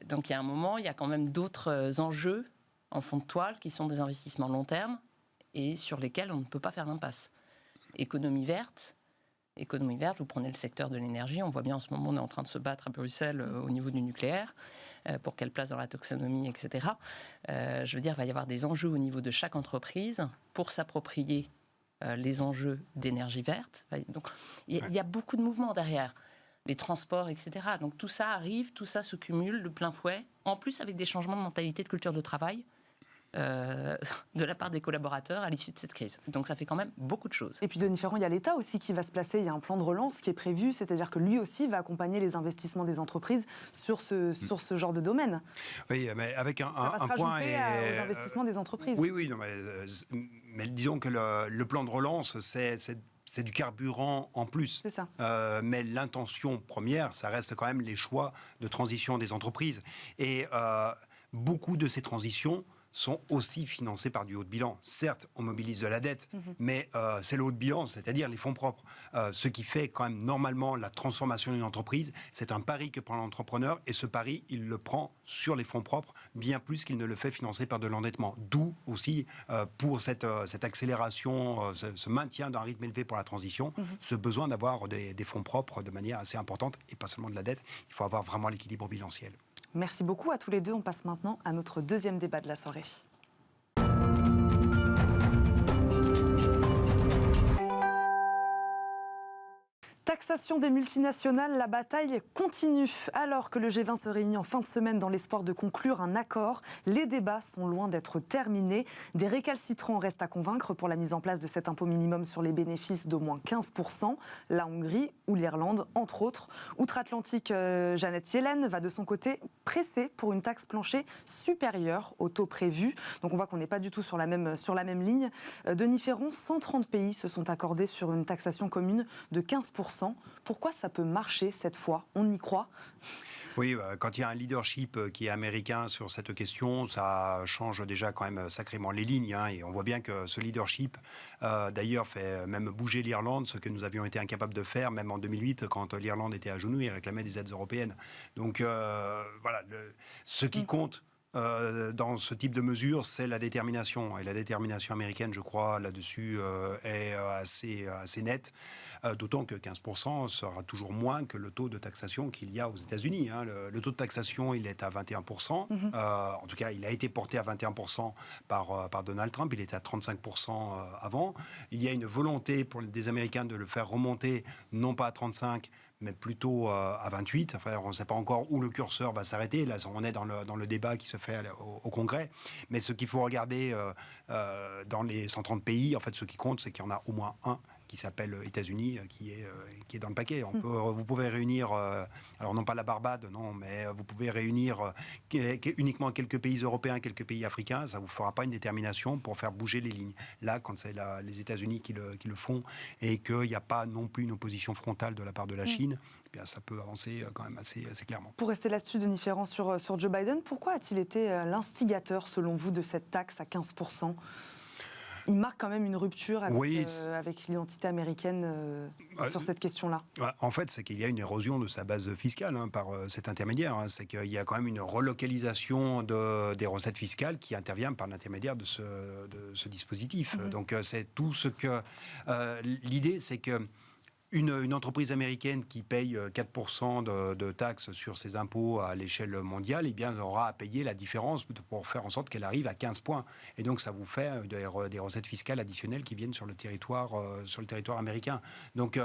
Donc, il y a un moment, il y a quand même d'autres enjeux en fond de toile qui sont des investissements long terme et sur lesquels on ne peut pas faire d'impasse. Économie verte, vous prenez le secteur de l'énergie, on voit bien en ce moment on est en train de se battre à Bruxelles au niveau du nucléaire, pour quelle place dans la taxonomie, etc. Je veux dire, il va y avoir des enjeux au niveau de chaque entreprise pour s'approprier les enjeux d'énergie verte. Donc, il y a beaucoup de mouvements derrière, les transports, etc. Donc tout ça arrive, tout ça se cumule de plein fouet, en plus avec des changements de mentalité, de culture de travail, de la part des collaborateurs à l'issue de cette crise. Donc ça fait quand même beaucoup de choses.
Et puis Denis Ferrand, il y a l'État aussi qui va se placer, il y a un plan de relance qui est prévu, c'est-à-dire que lui aussi va accompagner les investissements des entreprises sur ce genre de domaine.
Oui, mais avec un point...
Ça va se rajouter aux investissements des entreprises.
Oui, non, mais disons que le plan de relance, c'est du carburant en plus.
C'est ça.
Mais l'intention première, ça reste quand même les choix de transition des entreprises. Et beaucoup de ces transitions sont aussi financés par du haut de bilan. Certes, on mobilise de la dette, mais c'est le haut de bilan, c'est-à-dire les fonds propres. Ce qui fait quand même normalement la transformation d'une entreprise, c'est un pari que prend l'entrepreneur, et ce pari, il le prend sur les fonds propres, bien plus qu'il ne le fait financer par de l'endettement. D'où aussi, pour cette accélération, ce maintien d'un rythme élevé pour la transition, ce besoin d'avoir des fonds propres de manière assez importante, et pas seulement de la dette. Il faut avoir vraiment l'équilibre bilanciel.
Merci beaucoup à tous les deux. On passe maintenant à notre deuxième débat de la soirée. Taxation des multinationales, la bataille continue. Alors que le G20 se réunit en fin de semaine dans l'espoir de conclure un accord, les débats sont loin d'être terminés. Des récalcitrants restent à convaincre pour la mise en place de cet impôt minimum sur les bénéfices d'au moins 15%. La Hongrie ou l'Irlande, entre autres. Outre-Atlantique, Janet Yellen va de son côté presser pour une taxe plancher supérieure au taux prévu. Donc on voit qu'on n'est pas du tout sur la même ligne. Denis Ferrand, 130 pays se sont accordés sur une taxation commune de 15%. Pourquoi ça peut marcher cette fois ? On y croit ?
Oui, quand il y a un leadership qui est américain sur cette question, ça change déjà quand même sacrément les lignes. Et on voit bien que ce leadership, d'ailleurs, fait même bouger l'Irlande, ce que nous avions été incapables de faire, même en 2008, quand l'Irlande était à genoux et réclamait des aides européennes. Donc voilà, ce qui compte dans ce type de mesures, c'est la détermination. Et la détermination américaine, je crois, là-dessus, est assez nette. D'autant que 15% sera toujours moins que le taux de taxation qu'il y a aux États-Unis. Le taux de taxation, il est à 21%. En tout cas, il a été porté à 21% par Donald Trump. Il était à 35% avant. Il y a une volonté des Américains de le faire remonter, non pas à 35%, mais plutôt à 28. Enfin, on ne sait pas encore où le curseur va s'arrêter. Là, on est dans le débat qui se fait au Congrès. Mais ce qu'il faut regarder dans les 130 pays, en fait, ce qui compte, c'est qu'il y en a au moins un qui s'appelle États-Unis, qui est dans le paquet. Vous pouvez réunir, alors non pas la Barbade, non, mais vous pouvez réunir uniquement quelques pays européens, quelques pays africains, ça ne vous fera pas une détermination pour faire bouger les lignes. Là, quand c'est les États-Unis qui le font et qu'il n'y a pas non plus une opposition frontale de la part de la Chine, eh bien, ça peut avancer quand même assez clairement.
Pour rester là-dessus, Denis Ferrand, sur Joe Biden, pourquoi a-t-il été l'instigateur, selon vous, de cette taxe à 15%? Il marque quand même une rupture avec l'identité américaine sur cette question-là.
En fait, c'est qu'il y a une érosion de sa base fiscale par cet intermédiaire. C'est qu'il y a quand même une relocalisation des recettes fiscales qui intervient par l'intermédiaire de ce dispositif. Donc, c'est tout ce que... l'idée, c'est que une entreprise américaine qui paye 4% de taxes sur ses impôts à l'échelle mondiale, eh bien, aura à payer la différence pour faire en sorte qu'elle arrive à 15 points. Et donc, ça vous fait des recettes fiscales additionnelles qui viennent sur le territoire américain. Donc,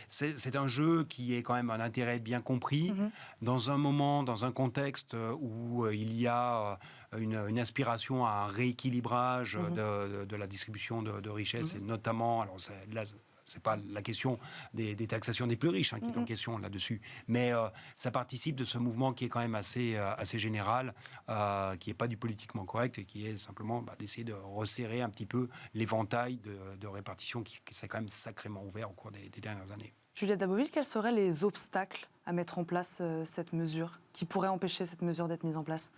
c'est un jeu qui est quand même un intérêt bien compris, dans un moment, dans un contexte où il y a une aspiration à un rééquilibrage de la distribution de richesses, et notamment, alors là, c'est pas la question des taxations des plus riches qui est en question là-dessus, mais ça participe de ce mouvement qui est quand même assez général, qui n'est pas du politiquement correct et qui est simplement d'essayer de resserrer un petit peu l'éventail de répartition qui s'est quand même sacrément ouvert au cours des dernières années.
Juliette Daboville, quels seraient les obstacles à mettre en place cette mesure, qui pourraient empêcher cette mesure d'être mise en place ?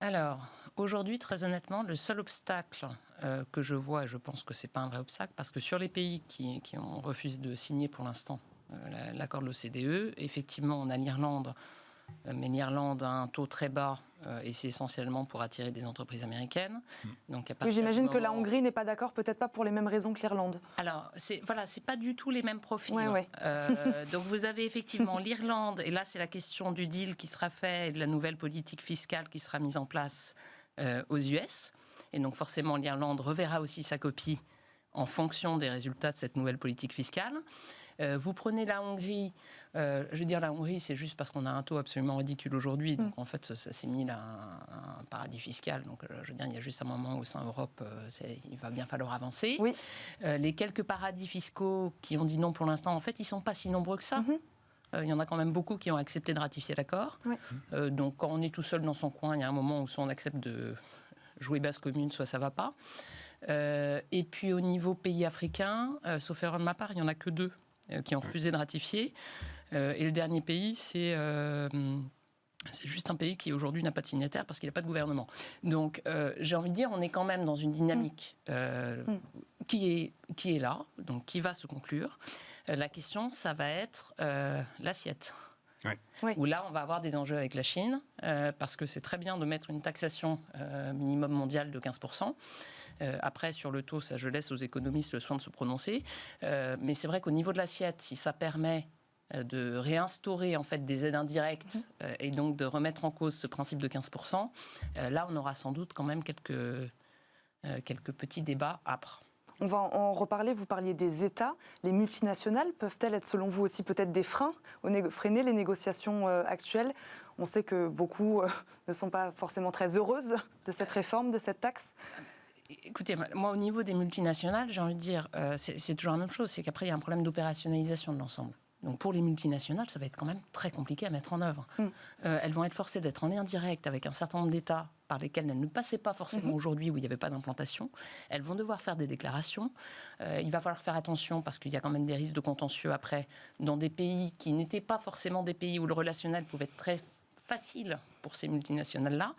Alors, aujourd'hui, très honnêtement, le seul obstacle que je vois, et je pense que ce n'est pas un vrai obstacle, parce que sur les pays qui ont refusé de signer pour l'instant l'accord de l'OCDE, effectivement, on a l'Irlande, mais l'Irlande a un taux très bas, et c'est essentiellement pour attirer des entreprises américaines. Donc,
oui, j'imagine que la Hongrie n'est pas d'accord, peut-être pas pour les mêmes raisons que l'Irlande.
Alors, c'est pas du tout les mêmes profils.
Ouais.
Donc, vous avez effectivement l'Irlande, et là, c'est la question du deal qui sera fait et de la nouvelle politique fiscale qui sera mise en place aux US. Et donc, forcément, l'Irlande reverra aussi sa copie en fonction des résultats de cette nouvelle politique fiscale. Vous prenez la Hongrie, je veux dire la Hongrie, c'est juste parce qu'on a un taux absolument ridicule aujourd'hui, donc en fait ça s'assimile à un paradis fiscal, donc je veux dire il y a juste un moment au sein Europe, il va bien falloir avancer.
Oui.
Les quelques paradis fiscaux qui ont dit non pour l'instant, en fait ils ne sont pas si nombreux que ça. Il y en a quand même beaucoup qui ont accepté de ratifier l'accord. Oui. Donc quand on est tout seul dans son coin, il y a un moment où soit on accepte de jouer basse commune, soit ça ne va pas. Et puis au niveau pays africains, sauf erreur de ma part, il n'y en a que 2 qui ont refusé de ratifier. Et le dernier pays, c'est juste un pays qui aujourd'hui n'a pas de signataire parce qu'il n'a pas de gouvernement. Donc j'ai envie de dire, on est quand même dans une dynamique qui est là, donc qui va se conclure. La question, ça va être l'assiette.
Oui.
Où là, on va avoir des enjeux avec la Chine, parce que c'est très bien de mettre une taxation minimum mondiale de 15%. Après, sur le taux, ça, je laisse aux économistes le soin de se prononcer. Mais c'est vrai qu'au niveau de l'assiette, si ça permet de réinstaurer en fait des aides indirectes et donc de remettre en cause ce principe de 15%, là, on aura sans doute quand même quelques petits débats âpres.
On va en reparler. Vous parliez des États. Les multinationales peuvent-elles être, selon vous aussi, peut-être des freins, freiner les négociations actuelles ? On sait que beaucoup ne sont pas forcément très heureuses de cette réforme, de cette taxe.
Écoutez, moi, au niveau des multinationales, j'ai envie de dire, c'est toujours la même chose. C'est qu'après, il y a un problème d'opérationnalisation de l'ensemble. Donc pour les multinationales, ça va être quand même très compliqué à mettre en œuvre. Elles vont être forcées d'être en lien direct avec un certain nombre d'États par lesquels elles ne passaient pas forcément aujourd'hui, où il n'y avait pas d'implantation. Elles vont devoir faire des déclarations. Il va falloir faire attention parce qu'il y a quand même des risques de contentieux après dans des pays qui n'étaient pas forcément des pays où le relationnel pouvait être très facile pour ces multinationales-là.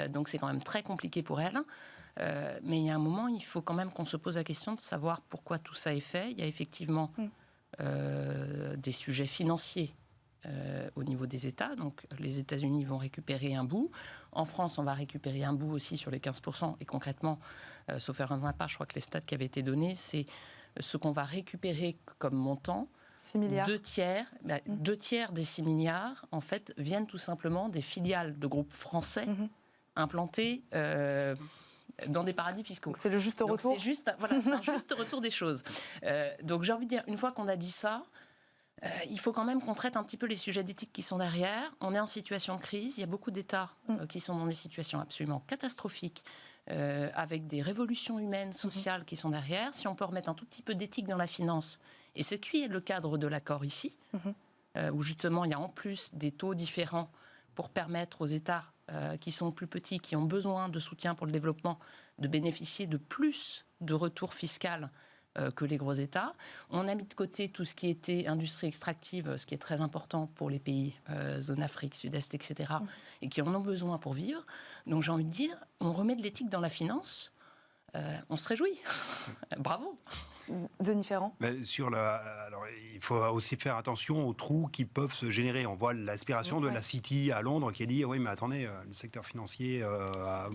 Donc c'est quand même très compliqué pour elles. Mais il y a un moment, il faut quand même qu'on se pose la question de savoir pourquoi tout ça est fait. Il y a effectivement des sujets financiers au niveau des États. Donc les États-Unis vont récupérer un bout. En France, on va récupérer un bout aussi sur les 15%. Et concrètement, sauf erreur de ma part, je crois que les stats qui avaient été donnés, c'est ce qu'on va récupérer comme montant.
6 milliards.
Deux tiers des 6 milliards, en fait, viennent tout simplement des filiales de groupes français implantés dans des paradis fiscaux.
Donc c'est le juste retour.
Donc c'est un juste retour des choses. Donc j'ai envie de dire, une fois qu'on a dit ça, il faut quand même qu'on traite un petit peu les sujets d'éthique qui sont derrière. On est en situation de crise, il y a beaucoup d'États qui sont dans des situations absolument catastrophiques, avec des révolutions humaines, sociales qui sont derrière. Si on peut remettre un tout petit peu d'éthique dans la finance, et c'est qui est le cadre de l'accord ici, où justement il y a en plus des taux différents pour permettre aux États qui sont plus petits, qui ont besoin de soutien pour le développement, de bénéficier de plus de retour fiscal que les gros États. On a mis de côté tout ce qui était industrie extractive, ce qui est très important pour les pays, zone Afrique, Sud-Est, etc., et qui en ont besoin pour vivre. Donc j'ai envie de dire, on remet de l'éthique dans la finance, on se réjouit. Bravo.
Denis Ferrand.
Mais alors, il faut aussi faire attention aux trous qui peuvent se générer. On voit l'aspiration de la City à Londres qui a dit oui, mais attendez, le secteur financier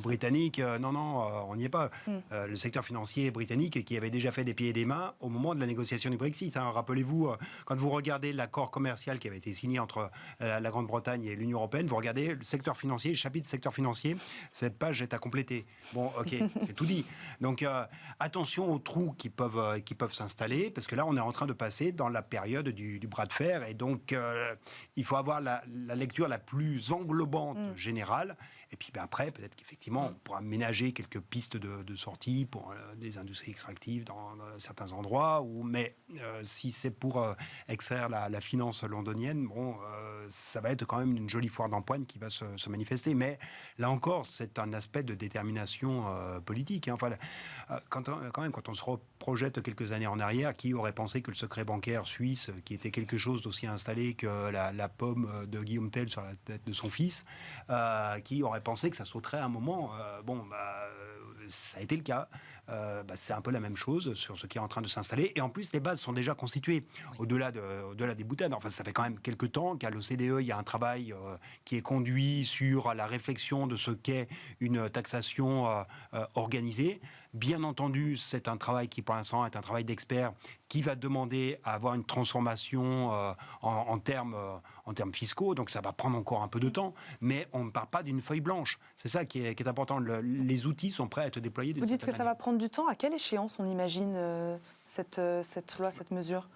britannique, non, on n'y est pas. Le secteur financier britannique qui avait déjà fait des pieds et des mains au moment de la négociation du Brexit. Hein. Rappelez-vous, quand vous regardez l'accord commercial qui avait été signé entre la Grande-Bretagne et l'Union européenne, vous regardez le secteur financier, le chapitre secteur financier, cette page est à compléter. Bon, ok, c'est tout dit. Donc attention aux trous qui peuvent s'installer, parce que là, on est en train de passer dans la période du bras de fer, et donc il faut avoir la lecture la plus englobante générale, et puis après, peut-être qu'effectivement, on pourra ménager quelques pistes de sortie pour des industries extractives dans certains endroits, mais si c'est pour extraire la finance londonienne, bon, ça va être quand même une jolie foire d'empoigne qui va se manifester, mais là encore, c'est un aspect de détermination politique. Hein. Enfin, quand on se projette quelques années en arrière, qui aurait pensé que le secret bancaire suisse, qui était quelque chose d'aussi installé que la pomme de Guillaume Tell sur la tête de son fils, qui aurait pensé que ça sauterait à un moment, ça a été le cas. C'est un peu la même chose sur ce qui est en train de s'installer. Et en plus, les bases sont déjà constituées au-delà des boutades. Enfin, ça fait quand même quelques temps qu'à l'OCDE, il y a un travail qui est conduit sur la réflexion de ce qu'est une taxation organisée. Bien entendu, c'est un travail qui, pour l'instant, est un travail d'expert qui va demander à avoir une transformation en termes fiscaux. Donc, ça va prendre encore un peu de temps. Mais on ne part pas d'une feuille blanche. C'est ça qui est important. Les outils sont prêts à être déployés.
Vous dites que ça va prendre du temps. À quelle échéance on imagine cette loi, cette mesure ?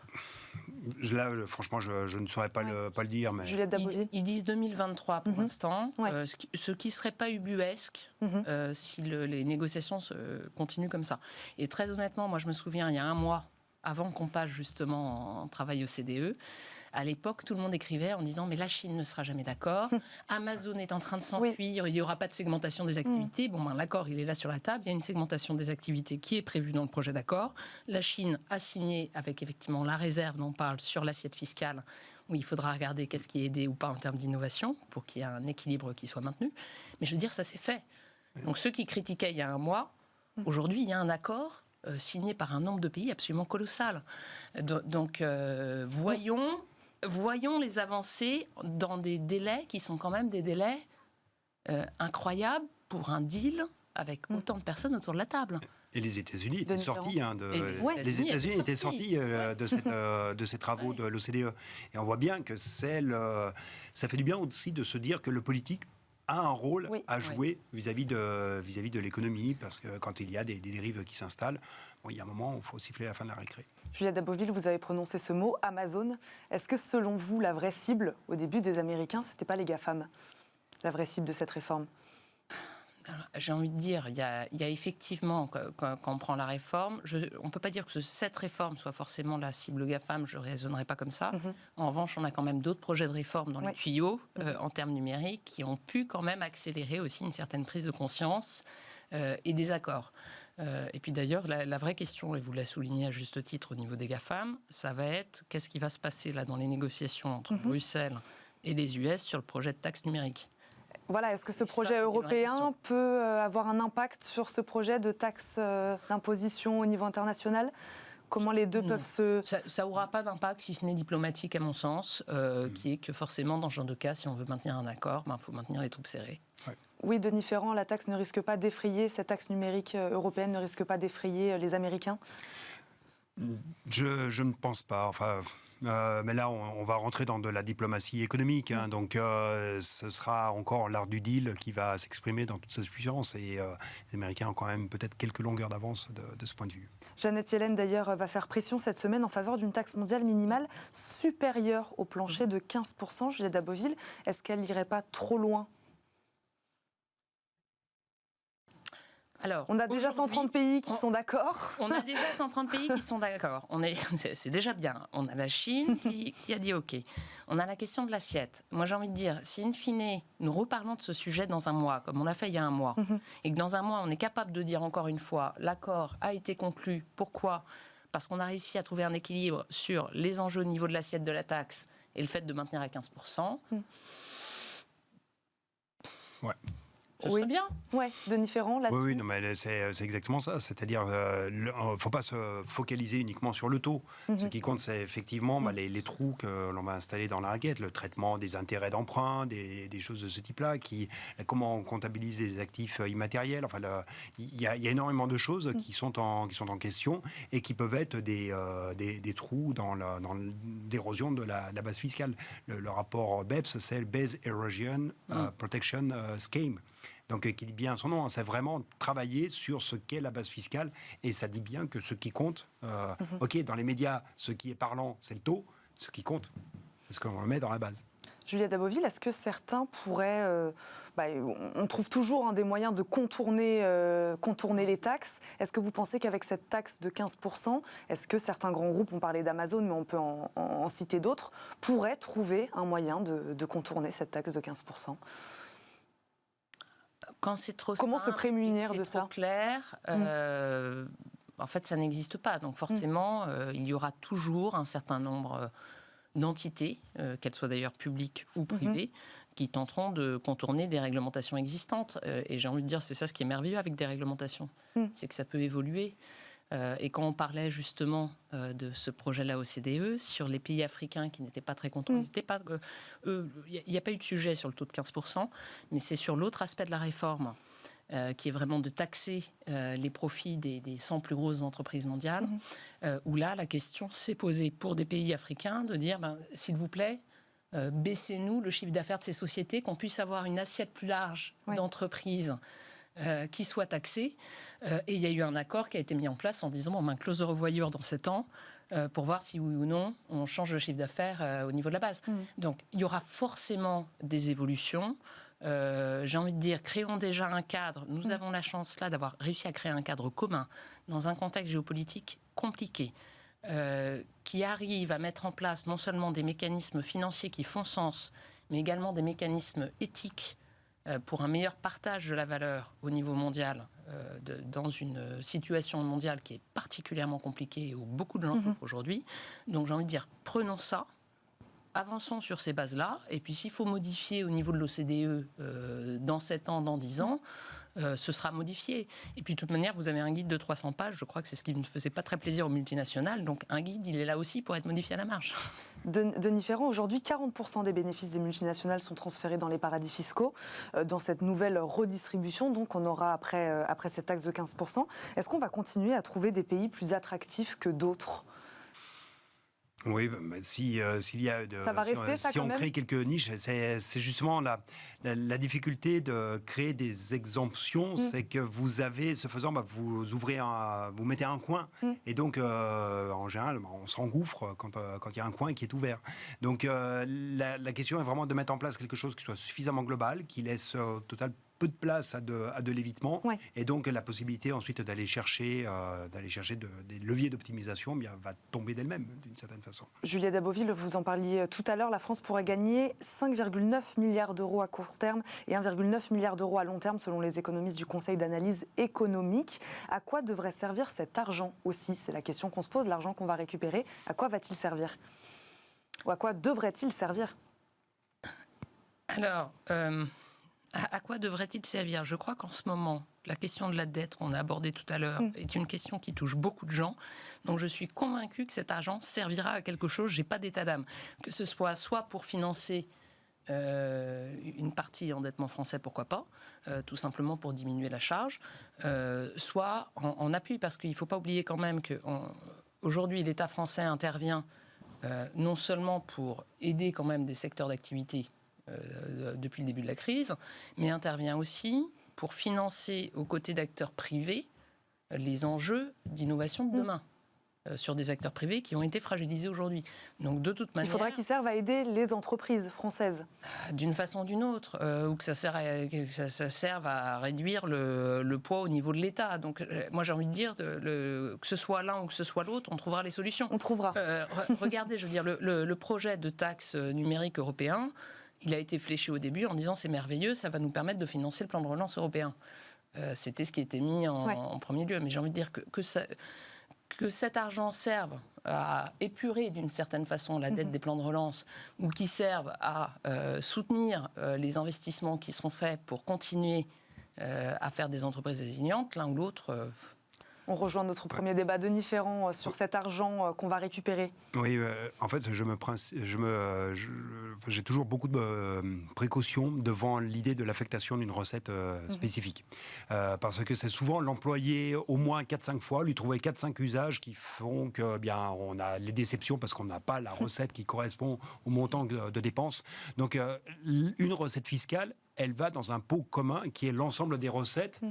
Là, franchement, je ne saurais pas le dire. Mais...
Juliette Daboville.
Ils disent 2023 pour l'instant,
Ouais.
ce qui ne serait pas ubuesque si les négociations continuent comme ça. Et très honnêtement, moi je me souviens, il y a un mois, avant qu'on passe justement en travail au CDE, à l'époque, tout le monde écrivait en disant « mais la Chine ne sera jamais d'accord, Amazon est en train de s'enfuir, il n'y aura pas de segmentation des activités ». Bon, l'accord, il est là sur la table, il y a une segmentation des activités qui est prévue dans le projet d'accord. La Chine a signé avec effectivement la réserve dont on parle sur l'assiette fiscale, où il faudra regarder qu'est-ce qui est aidé ou pas en termes d'innovation, pour qu'il y ait un équilibre qui soit maintenu. Mais je veux dire, ça s'est fait. Donc ceux qui critiquaient il y a un mois, aujourd'hui, il y a un accord signé par un nombre de pays absolument colossal. Donc voyons les avancées dans des délais qui sont quand même des délais incroyables pour un deal avec autant de personnes autour de la table.
Et les États-Unis étaient sortis
les
États-Unis étaient sortis de ces travaux de l'OCDE. Et on voit bien que ça fait du bien aussi de se dire que le politique a un rôle à jouer vis-à-vis de l'économie, parce que quand il y a des dérives qui s'installent, il y a un moment où il faut siffler la fin de la récré.
Juliette Daboville, vous avez prononcé ce mot, Amazon. Est-ce que selon vous, la vraie cible, au début des Américains, ce n'était pas les GAFAM, la vraie cible de cette réforme ?
Alors, j'ai envie de dire, il y a effectivement, quand on prend la réforme, on ne peut pas dire que cette réforme soit forcément la cible GAFAM, je ne raisonnerai pas comme ça. En revanche, on a quand même d'autres projets de réforme dans les tuyaux, en termes numériques, qui ont pu quand même accélérer aussi une certaine prise de conscience et des accords. Et puis d'ailleurs, la vraie question, et vous la soulignez à juste titre au niveau des GAFAM, ça va être qu'est-ce qui va se passer là dans les négociations entre Bruxelles et les US sur le projet de taxe numérique.
Voilà, est-ce que ce projet européen peut avoir un impact sur ce projet de taxe d'imposition au niveau international ? Comment les deux peuvent se...
Ça n'aura pas d'impact, si ce n'est diplomatique à mon sens, qui est que forcément, dans ce genre de cas, si on veut maintenir un accord, il faut maintenir les troupes serrées.
Ouais.
Oui, Denis Ferrand, la taxe ne risque pas d'effrayer, cette taxe numérique européenne ne risque pas d'effrayer les Américains ?
Je ne pense pas. Enfin, mais là, on va rentrer dans de la diplomatie économique. Donc, ce sera encore l'art du deal qui va s'exprimer dans toute sa puissance. Et les Américains ont quand même peut-être quelques longueurs d'avance de ce point de vue.
Janet Yellen, d'ailleurs, va faire pression cette semaine en faveur d'une taxe mondiale minimale supérieure au plancher de 15%. Juliette Daboville, est-ce qu'elle n'irait pas trop loin ?
Alors,
on a déjà 130 pays qui sont d'accord.
On a déjà 130 pays qui sont d'accord. C'est déjà bien. On a la Chine qui a dit OK. On a la question de l'assiette. Moi, j'ai envie de dire, si in fine, nous reparlons de ce sujet dans un mois, comme on l'a fait il y a un mois, et que dans un mois, on est capable de dire encore une fois, l'accord a été conclu. Pourquoi ? Parce qu'on a réussi à trouver un équilibre sur les enjeux au niveau de l'assiette de la taxe et le fait de maintenir à 15%.
Ouais.
Ce serait bien.
Oui, Denis Ferrand, là-dessus.
Oui, non, mais c'est exactement ça. C'est-à-dire, il ne faut pas se focaliser uniquement sur le taux. Ce qui compte, c'est effectivement les trous que l'on va installer dans la raquette, le traitement des intérêts d'emprunt, des choses de ce type-là, comment on comptabilise les actifs immatériels. Enfin, il y a énormément de choses qui sont en question et qui peuvent être des trous dans l'érosion de la base fiscale. Le rapport BEPS, c'est le Base Erosion Protection Scheme. Donc, qui dit bien son nom, c'est vraiment travailler sur ce qu'est la base fiscale. Et ça dit bien que ce qui compte, OK, dans les médias, ce qui est parlant, c'est le taux. Ce qui compte, c'est ce qu'on met dans la base.
Juliette Daboville, est-ce que certains pourraient... on trouve toujours des moyens de contourner les taxes. Est-ce que vous pensez qu'avec cette taxe de 15%, est-ce que certains grands groupes, on parlait d'Amazon, mais on peut en citer d'autres, pourraient trouver un moyen de contourner cette taxe de 15%?
Quand c'est trop
Comment
simple,
se prémunir de
c'est trop
ça
clair, en fait, ça n'existe pas. Donc forcément, il y aura toujours un certain nombre d'entités, qu'elles soient d'ailleurs publiques ou privées, qui tenteront de contourner des réglementations existantes. Et j'ai envie de dire, c'est ça ce qui est merveilleux avec des réglementations, c'est que ça peut évoluer. Et quand on parlait justement de ce projet-là OCDE, sur les pays africains qui n'étaient pas très contents, il n'y a pas eu de sujet sur le taux de 15%, mais c'est sur l'autre aspect de la réforme, qui est vraiment de taxer les profits des 100 plus grosses entreprises mondiales, où là, la question s'est posée pour des pays africains de dire, s'il vous plaît, baissez-nous le chiffre d'affaires de ces sociétés, qu'on puisse avoir une assiette plus large d'entreprises qui soit taxé. Et il y a eu un accord qui a été mis en place en disant on met une clause de revoyure dans 7 ans pour voir si oui ou non on change le chiffre d'affaires au niveau de la base. Donc il y aura forcément des évolutions. J'ai envie de dire, créons déjà un cadre. Nous avons la chance là d'avoir réussi à créer un cadre commun dans un contexte géopolitique compliqué, qui arrive à mettre en place non seulement des mécanismes financiers qui font sens, mais également des mécanismes éthiques pour un meilleur partage de la valeur au niveau mondial, dans une situation mondiale qui est particulièrement compliquée et où beaucoup de gens souffrent aujourd'hui. Donc j'ai envie de dire, prenons ça, avançons sur ces bases-là, et puis s'il faut modifier au niveau de l'OCDE dans 7 ans, dans 10 ans, ce sera modifié. Et puis de toute manière, vous avez un guide de 300 pages, je crois que c'est ce qui ne faisait pas très plaisir aux multinationales, donc un guide, il est là aussi pour être modifié à la marge.
Denis Ferrand, aujourd'hui, 40% des bénéfices des multinationales sont transférés dans les paradis fiscaux, dans cette nouvelle redistribution, donc on aura après cette taxe de 15%. Est-ce qu'on va continuer à trouver des pays plus attractifs que d'autres ?
Oui, s'il y a si on crée quelques niches, c'est justement la difficulté de créer des exemptions, c'est que vous avez, ce faisant, vous mettez un coin, et donc en général, on s'engouffre quand il y a un coin qui est ouvert. Donc la question est vraiment de mettre en place quelque chose qui soit suffisamment global, qui laisse au total peu de place à de l'évitement,
Ouais.
et donc la possibilité ensuite d'aller chercher des leviers d'optimisation va tomber d'elle-même, d'une certaine façon.
Juliette Daboville, vous en parliez tout à l'heure, la France pourrait gagner 5,9 milliards d'euros à court terme et 1,9 milliard d'euros à long terme, selon les économistes du Conseil d'analyse économique. À quoi devrait servir cet argent aussi? C'est la question qu'on se pose, l'argent qu'on va récupérer, à quoi va-t-il servir? Ou à quoi devrait-il servir?
Alors, à quoi devrait-il servir? Je crois qu'en ce moment, la question de la dette qu'on a abordée tout à l'heure est une question qui touche beaucoup de gens. Donc je suis convaincue que cet argent servira à quelque chose. Je n'ai pas d'état d'âme. Que ce soit pour financer une partie endettement français, pourquoi pas, tout simplement pour diminuer la charge, soit en appui, parce qu'il ne faut pas oublier quand même qu'aujourd'hui l'État français intervient non seulement pour aider quand même des secteurs d'activité depuis le début de la crise, mais intervient aussi pour financer aux côtés d'acteurs privés les enjeux d'innovation de demain. Sur des acteurs privés qui ont été fragilisés aujourd'hui. Donc de toute manière...
Il faudra qu'ils servent à aider les entreprises françaises.
D'une façon ou d'une autre, ou que ça serve à réduire le poids au niveau de l'État. Donc moi j'ai envie de dire, que ce soit l'un ou que ce soit l'autre, on trouvera les solutions.
On trouvera.
Regardez, je veux dire, le projet de taxe numérique européen, il a été fléché au début en disant c'est merveilleux, ça va nous permettre de financer le plan de relance européen. C'était ce qui était mis en premier lieu. Mais j'ai envie de dire que cet argent serve à épurer d'une certaine façon la dette des plans de relance, ou qui serve à soutenir les investissements qui seront faits pour continuer à faire des entreprises résilientes, l'un ou l'autre...
On rejoint notre premier débat. Denis Ferrand, sur cet argent qu'on va récupérer.
Oui, en fait, j'ai toujours beaucoup de précautions devant l'idée de l'affectation d'une recette spécifique. Parce que c'est souvent l'employer au moins 4-5 fois, lui trouver 4-5 usages qui font que on a les déceptions parce qu'on n'a pas la recette qui correspond au montant de dépenses. Donc, une recette fiscale, elle va dans un pot commun qui est l'ensemble des recettes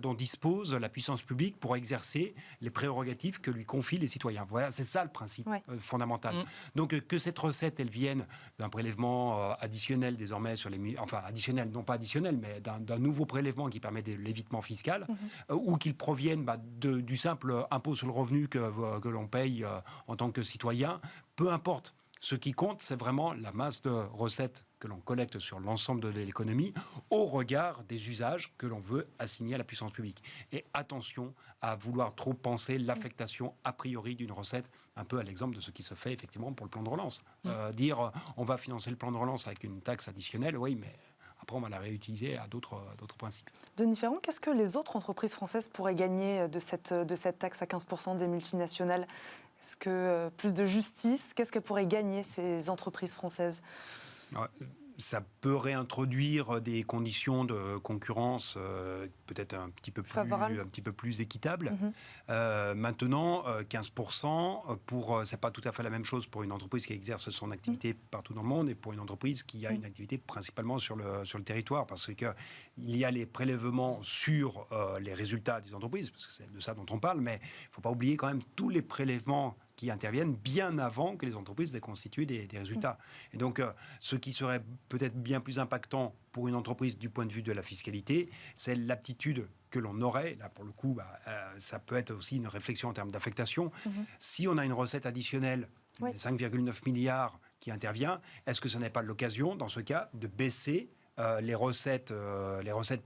dont dispose la puissance publique pour exercer les prérogatives que lui confient les citoyens. Voilà, c'est ça le principe fondamental. Donc que cette recette, elle vienne d'un prélèvement additionnel désormais sur les... Enfin, additionnel, non pas additionnel, mais d'un nouveau prélèvement qui permet de l'évitement fiscal, ou qu'il provienne du simple impôt sur le revenu que l'on paye en tant que citoyen, peu importe. Ce qui compte, c'est vraiment la masse de recettes que l'on collecte sur l'ensemble de l'économie au regard des usages que l'on veut assigner à la puissance publique. Et attention à vouloir trop penser l'affectation a priori d'une recette, un peu à l'exemple de ce qui se fait effectivement pour le plan de relance. Dire on va financer le plan de relance avec une taxe additionnelle, oui, mais après on va la réutiliser à d'autres principes.
Denis Ferrand, qu'est-ce que les autres entreprises françaises pourraient gagner de cette taxe à 15% des multinationales? Est-ce que plus de justice, qu'est-ce qu'elles pourraient gagner, ces entreprises françaises?
Ça peut réintroduire des conditions de concurrence peut-être un petit peu plus équitables. Maintenant, 15%, c'est pas tout à fait la même chose pour une entreprise qui exerce son activité partout dans le monde et pour une entreprise qui a une activité principalement sur le territoire, parce que il y a les prélèvements sur les résultats des entreprises, parce que c'est de ça dont on parle, mais il ne faut pas oublier quand même tous les prélèvements qui interviennent bien avant que les entreprises aient constitué des résultats. Et donc, ce qui serait peut-être bien plus impactant pour une entreprise du point de vue de la fiscalité, c'est l'aptitude que l'on aurait. Là, pour le coup, ça peut être aussi une réflexion en termes d'affectation. Si on a une recette additionnelle, 5,9 milliards qui intervient, est-ce que ce n'est pas l'occasion, dans ce cas, de baisser les recettes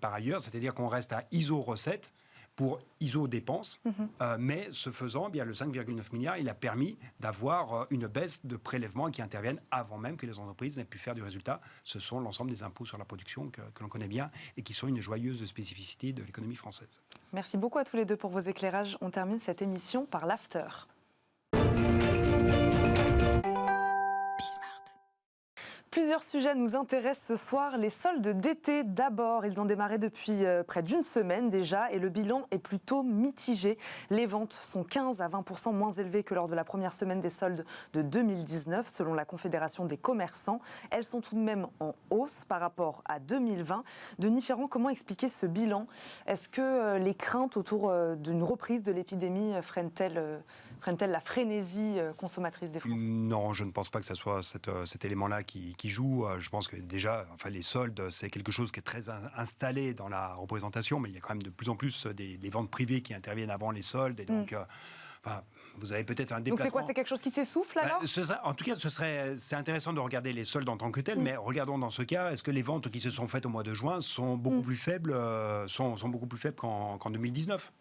par ailleurs, c'est-à-dire qu'on reste à ISO recettes pour ISO dépenses, mais ce faisant, bien, le 5,9 milliards, il a permis d'avoir une baisse de prélèvements qui interviennent avant même que les entreprises n'aient pu faire du résultat. Ce sont l'ensemble des impôts sur la production que l'on connaît bien et qui sont une joyeuse spécificité de l'économie française.
Merci beaucoup à tous les deux pour vos éclairages. On termine cette émission par l'after. Plusieurs sujets nous intéressent ce soir. Les soldes d'été d'abord. Ils ont démarré depuis près d'une semaine déjà et le bilan est plutôt mitigé. Les ventes sont 15 à 20% moins élevées que lors de la première semaine des soldes de 2019 selon la Confédération des commerçants. Elles sont tout de même en hausse par rapport à 2020. Denis Ferrand, comment expliquer ce bilan? Est-ce que les craintes autour d'une reprise de l'épidémie freinent-elles Freine-t-elle la frénésie consommatrice des Français?
Non, je ne pense pas que ce soit cet élément-là qui joue. Je pense que déjà, les soldes, c'est quelque chose qui est très installé dans la représentation, mais il y a quand même de plus en plus des ventes privées qui interviennent avant les soldes. Et donc, vous avez peut-être un déplacement.
Donc c'est quoi? C'est quelque chose qui s'essouffle alors?
En tout cas, c'est intéressant de regarder les soldes en tant que tels, mais regardons dans ce cas, est-ce que les ventes qui se sont faites au mois de juin sont beaucoup plus faibles, sont beaucoup plus faibles qu'en 2019,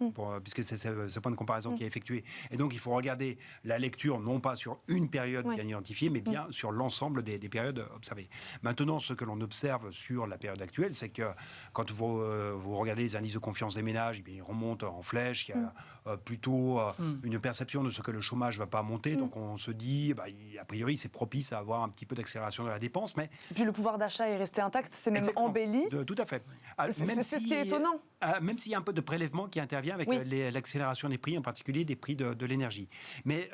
puisque c'est ce point de comparaison qui est effectué. Et donc il faut regarder la lecture non pas sur une période bien identifiée, mais bien sur l'ensemble des périodes observées. Maintenant, ce que l'on observe sur la période actuelle, c'est que quand vous regardez les indices de confiance des ménages, ils remontent en flèche. Il y a plutôt une perception de ce que le chômage ne va pas monter. Donc on se dit, a priori, c'est propice à avoir un petit peu d'accélération de la dépense. Mais
et puis le pouvoir d'achat est resté intact, c'est même embelli.
Tout à fait.
C'est ce qui est étonnant.
Même s'il y a un peu de prélèvement qui intervient avec l'accélération des prix, en particulier des prix de l'énergie. Mais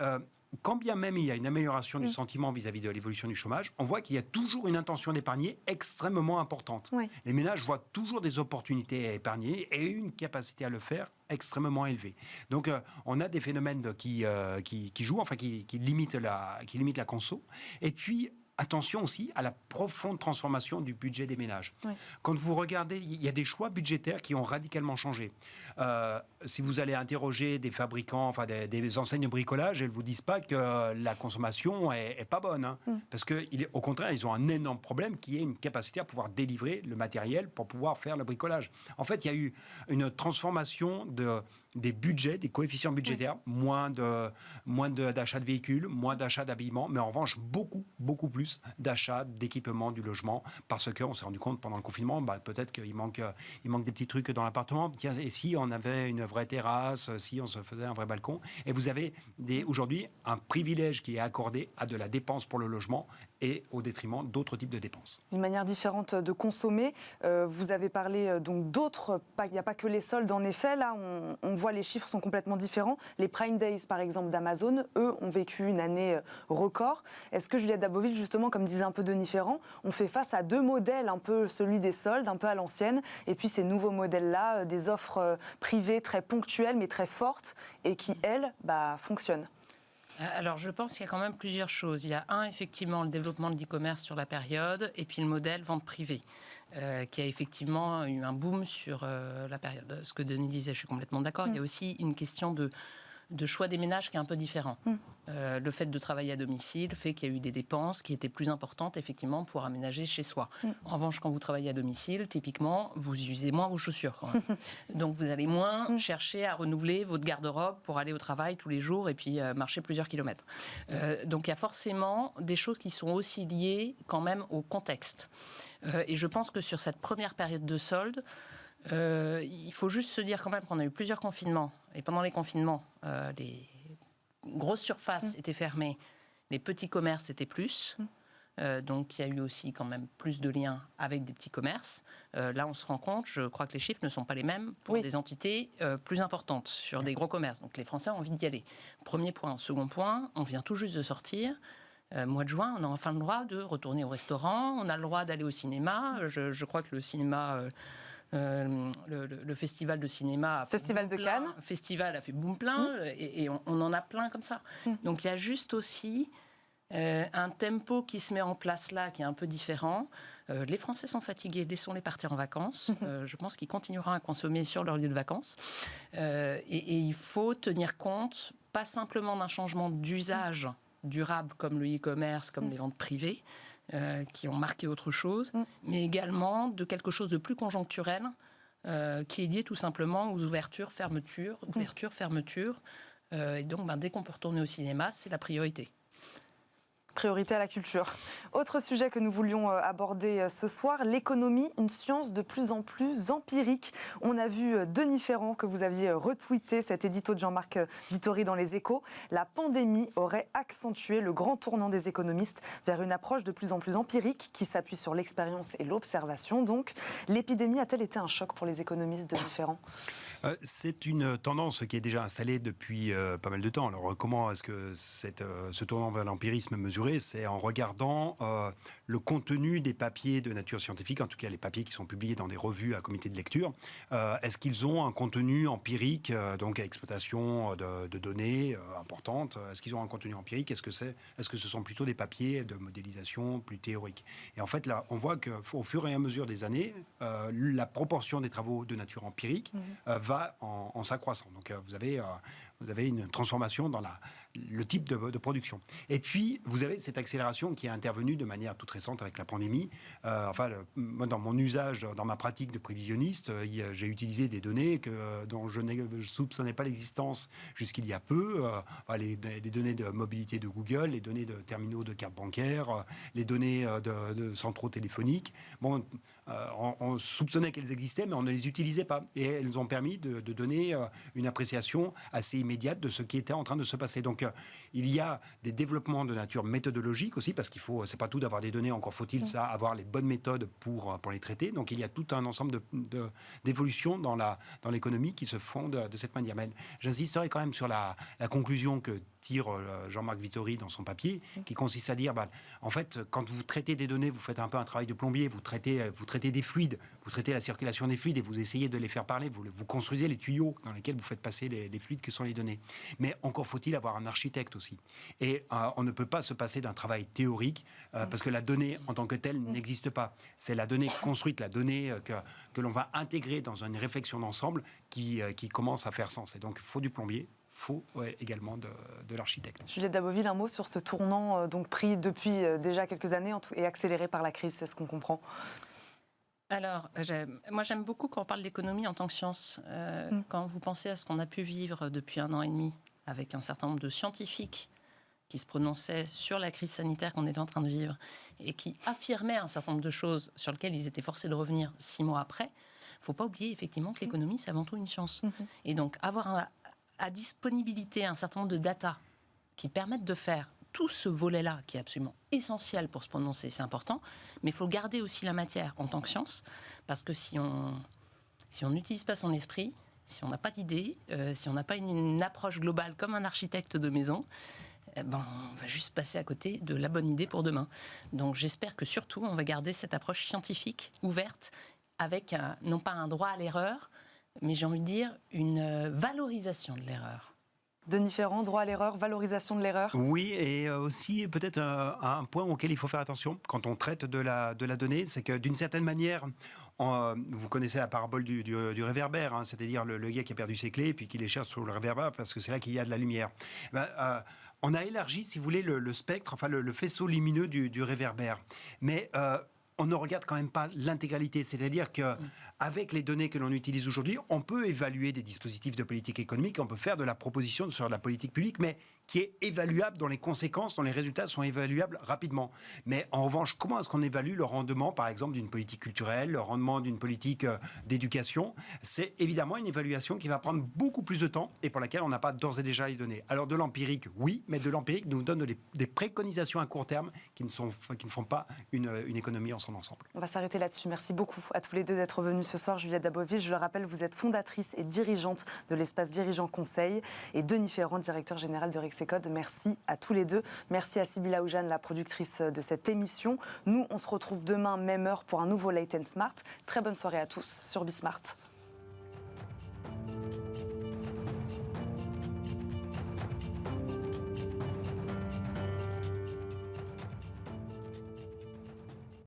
quand bien même il y a une amélioration du sentiment vis-à-vis de l'évolution du chômage, on voit qu'il y a toujours une intention d'épargner extrêmement importante. Les ménages voient toujours des opportunités à épargner et une capacité à le faire extrêmement élevée. Donc on a des phénomènes qui jouent, qui limitent la conso. Et puis attention aussi à la profonde transformation du budget des ménages. Quand vous regardez, il y a des choix budgétaires qui ont radicalement changé. Si vous allez interroger des fabricants, des enseignes de bricolage, elles ne vous disent pas que la consommation est pas bonne. Parce qu'au contraire, ils ont un énorme problème qui est une capacité à pouvoir délivrer le matériel pour pouvoir faire le bricolage. En fait, il y a eu une transformation des budgets, des coefficients budgétaires, moins d'achats de véhicules, moins d'achats d'habillement, mais en revanche, beaucoup plus d'achats d'équipements du logement, parce qu'on s'est rendu compte pendant le confinement, peut-être qu'il manque des petits trucs dans l'appartement. Tiens, et si on avait une vraie terrasse, si on se faisait un vrai balcon. Et vous avez aujourd'hui un privilège qui est accordé à de la dépense pour le logement et au détriment d'autres types de dépenses.
Une manière différente de consommer. Vous avez parlé donc d'autres, il n'y a pas que les soldes en effet, là on voit les chiffres sont complètement différents. Les Prime Days par exemple d'Amazon, eux ont vécu une année record. Est-ce que Juliette Daboville, justement, comme disait un peu Denis Ferrand, on fait face à deux modèles, un peu celui des soldes, un peu à l'ancienne, et puis ces nouveaux modèles-là, des offres privées très ponctuelles mais très fortes et qui, elles, fonctionnent?
Alors, je pense qu'il y a quand même plusieurs choses. Il y a effectivement, le développement de l'e-commerce sur la période, et puis le modèle vente privée, qui a effectivement eu un boom sur la période. Ce que Denis disait, je suis complètement d'accord. Il y a aussi une question de choix des ménages qui est un peu différent. Le fait de travailler à domicile fait qu'il y a eu des dépenses qui étaient plus importantes, effectivement, pour aménager chez soi. En revanche, quand vous travaillez à domicile, typiquement, vous utilisez moins vos chaussures, quand même. Donc, vous allez moins chercher à renouveler votre garde-robe pour aller au travail tous les jours et puis marcher plusieurs kilomètres. Donc, il y a forcément des choses qui sont aussi liées, quand même, au contexte. Et je pense que sur cette première période de solde, il faut juste se dire quand même qu'on a eu plusieurs confinements. Et pendant les confinements, les grosses surfaces étaient fermées, les petits commerces étaient plus. Donc il y a eu aussi quand même plus de liens avec des petits commerces. Là, on se rend compte, je crois que les chiffres ne sont pas les mêmes pour des entités plus importantes sur des gros commerces. Donc les Français ont envie d'y aller. Premier point. Second point, on vient tout juste de sortir. Mois de juin, on a enfin le droit de retourner au restaurant, on a le droit d'aller au cinéma. Je crois que le cinéma... le festival de cinéma a fait
Festival de Cannes.
Le festival a fait boom plein et on en a plein comme ça. Donc il y a juste aussi un tempo qui se met en place là qui est un peu différent. Les Français sont fatigués, laissons-les partir en vacances. Je pense qu'ils continueront à consommer sur leur lieu de vacances. Et il faut tenir compte, pas simplement d'un changement d'usage durable comme le e-commerce, comme les ventes privées, qui ont marqué autre chose, mais également de quelque chose de plus conjoncturel qui est lié tout simplement aux ouvertures-fermetures. Et donc, dès qu'on peut retourner au cinéma, c'est la priorité.
Priorité à la culture. Autre sujet que nous voulions aborder ce soir, l'économie, une science de plus en plus empirique. On a vu Denis Ferrand, que vous aviez retweeté, cet édito de Jean-Marc Vittori dans Les Échos. La pandémie aurait accentué le grand tournant des économistes vers une approche de plus en plus empirique qui s'appuie sur l'expérience et l'observation. Donc, l'épidémie a-t-elle été un choc pour les économistes, Denis Ferrand ?
C'est une tendance qui est déjà installée depuis pas mal de temps. Alors comment est-ce que ce tournant vers l'empirisme est mesuré? C'est en regardant le contenu des papiers de nature scientifique, en tout cas les papiers qui sont publiés dans des revues à comité de lecture. Est-ce qu'ils ont un contenu empirique, donc à exploitation de données importantes? Est-ce qu'ils ont un contenu empirique? Est-ce que ce sont plutôt des papiers de modélisation plus théoriques? Et en fait, là, on voit qu'au fur et à mesure des années, la proportion des travaux de nature empirique va en s'accroissant. Donc vous avez une transformation dans le type de production. Et puis, vous avez cette accélération qui est intervenue de manière toute récente avec la pandémie. Moi, dans mon usage, dans ma pratique de prévisionniste, j'ai utilisé des données dont je ne soupçonnais pas l'existence jusqu'il y a peu. Les données de mobilité de Google, les données de terminaux de cartes bancaires, les données de centraux téléphoniques. Bon, on soupçonnait qu'elles existaient, mais on ne les utilisait pas. Et elles ont permis de donner une appréciation assez immédiate de ce qui était en train de se passer. Donc, il y a des développements de nature méthodologique aussi, parce c'est pas tout d'avoir des données, encore faut-il avoir les bonnes méthodes pour les traiter. Donc, il y a tout un ensemble d'évolutions dans l'économie qui se font de cette manière. Mais j'insisterai quand même sur la conclusion que tire Jean-Marc Vittori dans son papier, qui consiste à dire, en fait, quand vous traitez des données, vous faites un peu un travail de plombier, vous traitez des fluides, vous traitez la circulation des fluides et vous essayez de les faire parler, vous construisez les tuyaux dans lesquels vous faites passer les fluides que sont les données. Mais encore faut-il avoir un architecte aussi. Et on ne peut pas se passer d'un travail théorique, parce que la donnée en tant que telle n'existe pas. C'est la donnée construite, la donnée que l'on va intégrer dans une réflexion d'ensemble qui commence à faire sens. Et donc, il faut du plombier. Faut également de l'architecte.
Juliette Daboville, un mot sur ce tournant donc pris depuis déjà quelques années et accéléré par la crise, c'est ce qu'on comprend?
Alors, moi j'aime beaucoup quand on parle d'économie en tant que science. Quand vous pensez à ce qu'on a pu vivre depuis 1 an et demi avec un certain nombre de scientifiques qui se prononçaient sur la crise sanitaire qu'on était en train de vivre et qui affirmaient un certain nombre de choses sur lesquelles ils étaient forcés de revenir 6 mois après, il ne faut pas oublier effectivement que l'économie c'est avant tout une science. Et donc avoir à disponibilité un certain nombre de data qui permettent de faire tout ce volet-là, qui est absolument essentiel pour se prononcer, c'est important, mais il faut garder aussi la matière en tant que science, parce que si on n'utilise pas son esprit, si on n'a pas d'idée, si on n'a pas une approche globale comme un architecte de maison, on va juste passer à côté de la bonne idée pour demain. Donc j'espère que surtout, on va garder cette approche scientifique, ouverte, avec non pas un droit à l'erreur, mais j'ai envie de dire une valorisation de l'erreur.
Denis Ferrand, droit à l'erreur, valorisation de l'erreur.
Oui, et aussi peut-être un point auquel il faut faire attention quand on traite de la donnée, c'est que d'une certaine manière, vous connaissez la parabole du réverbère, c'est-à-dire le gars qui a perdu ses clés et puis qui les cherche sur le réverbère parce que c'est là qu'il y a de la lumière. On a élargi, si vous voulez, le spectre, enfin le faisceau lumineux du réverbère. Mais on ne regarde quand même pas l'intégralité. C'est-à-dire qu'avec les données que l'on utilise aujourd'hui, on peut évaluer des dispositifs de politique économique, on peut faire de la proposition sur la politique publique, mais qui est évaluable, dont les conséquences, dont les résultats sont évaluables rapidement. Mais en revanche, comment est-ce qu'on évalue le rendement, par exemple, d'une politique culturelle, le rendement d'une politique d'éducation? C'est évidemment une évaluation qui va prendre beaucoup plus de temps et pour laquelle on n'a pas d'ores et déjà les données. Alors de l'empirique, oui, mais de l'empirique nous donne des préconisations à court terme qui ne font pas une économie en son ensemble.
On va s'arrêter là-dessus. Merci beaucoup à tous les deux d'être venus ce soir. Juliette Daboville, je le rappelle, vous êtes fondatrice et dirigeante de l'espace Dirigeants Conseil, et Denis Ferrand, directeur général de Rexecode. Merci à tous les deux. Merci à Sybilla Oujane, la productrice de cette émission. Nous, on se retrouve demain, même heure, pour un nouveau Late & Smart. Très bonne soirée à tous sur Bismart.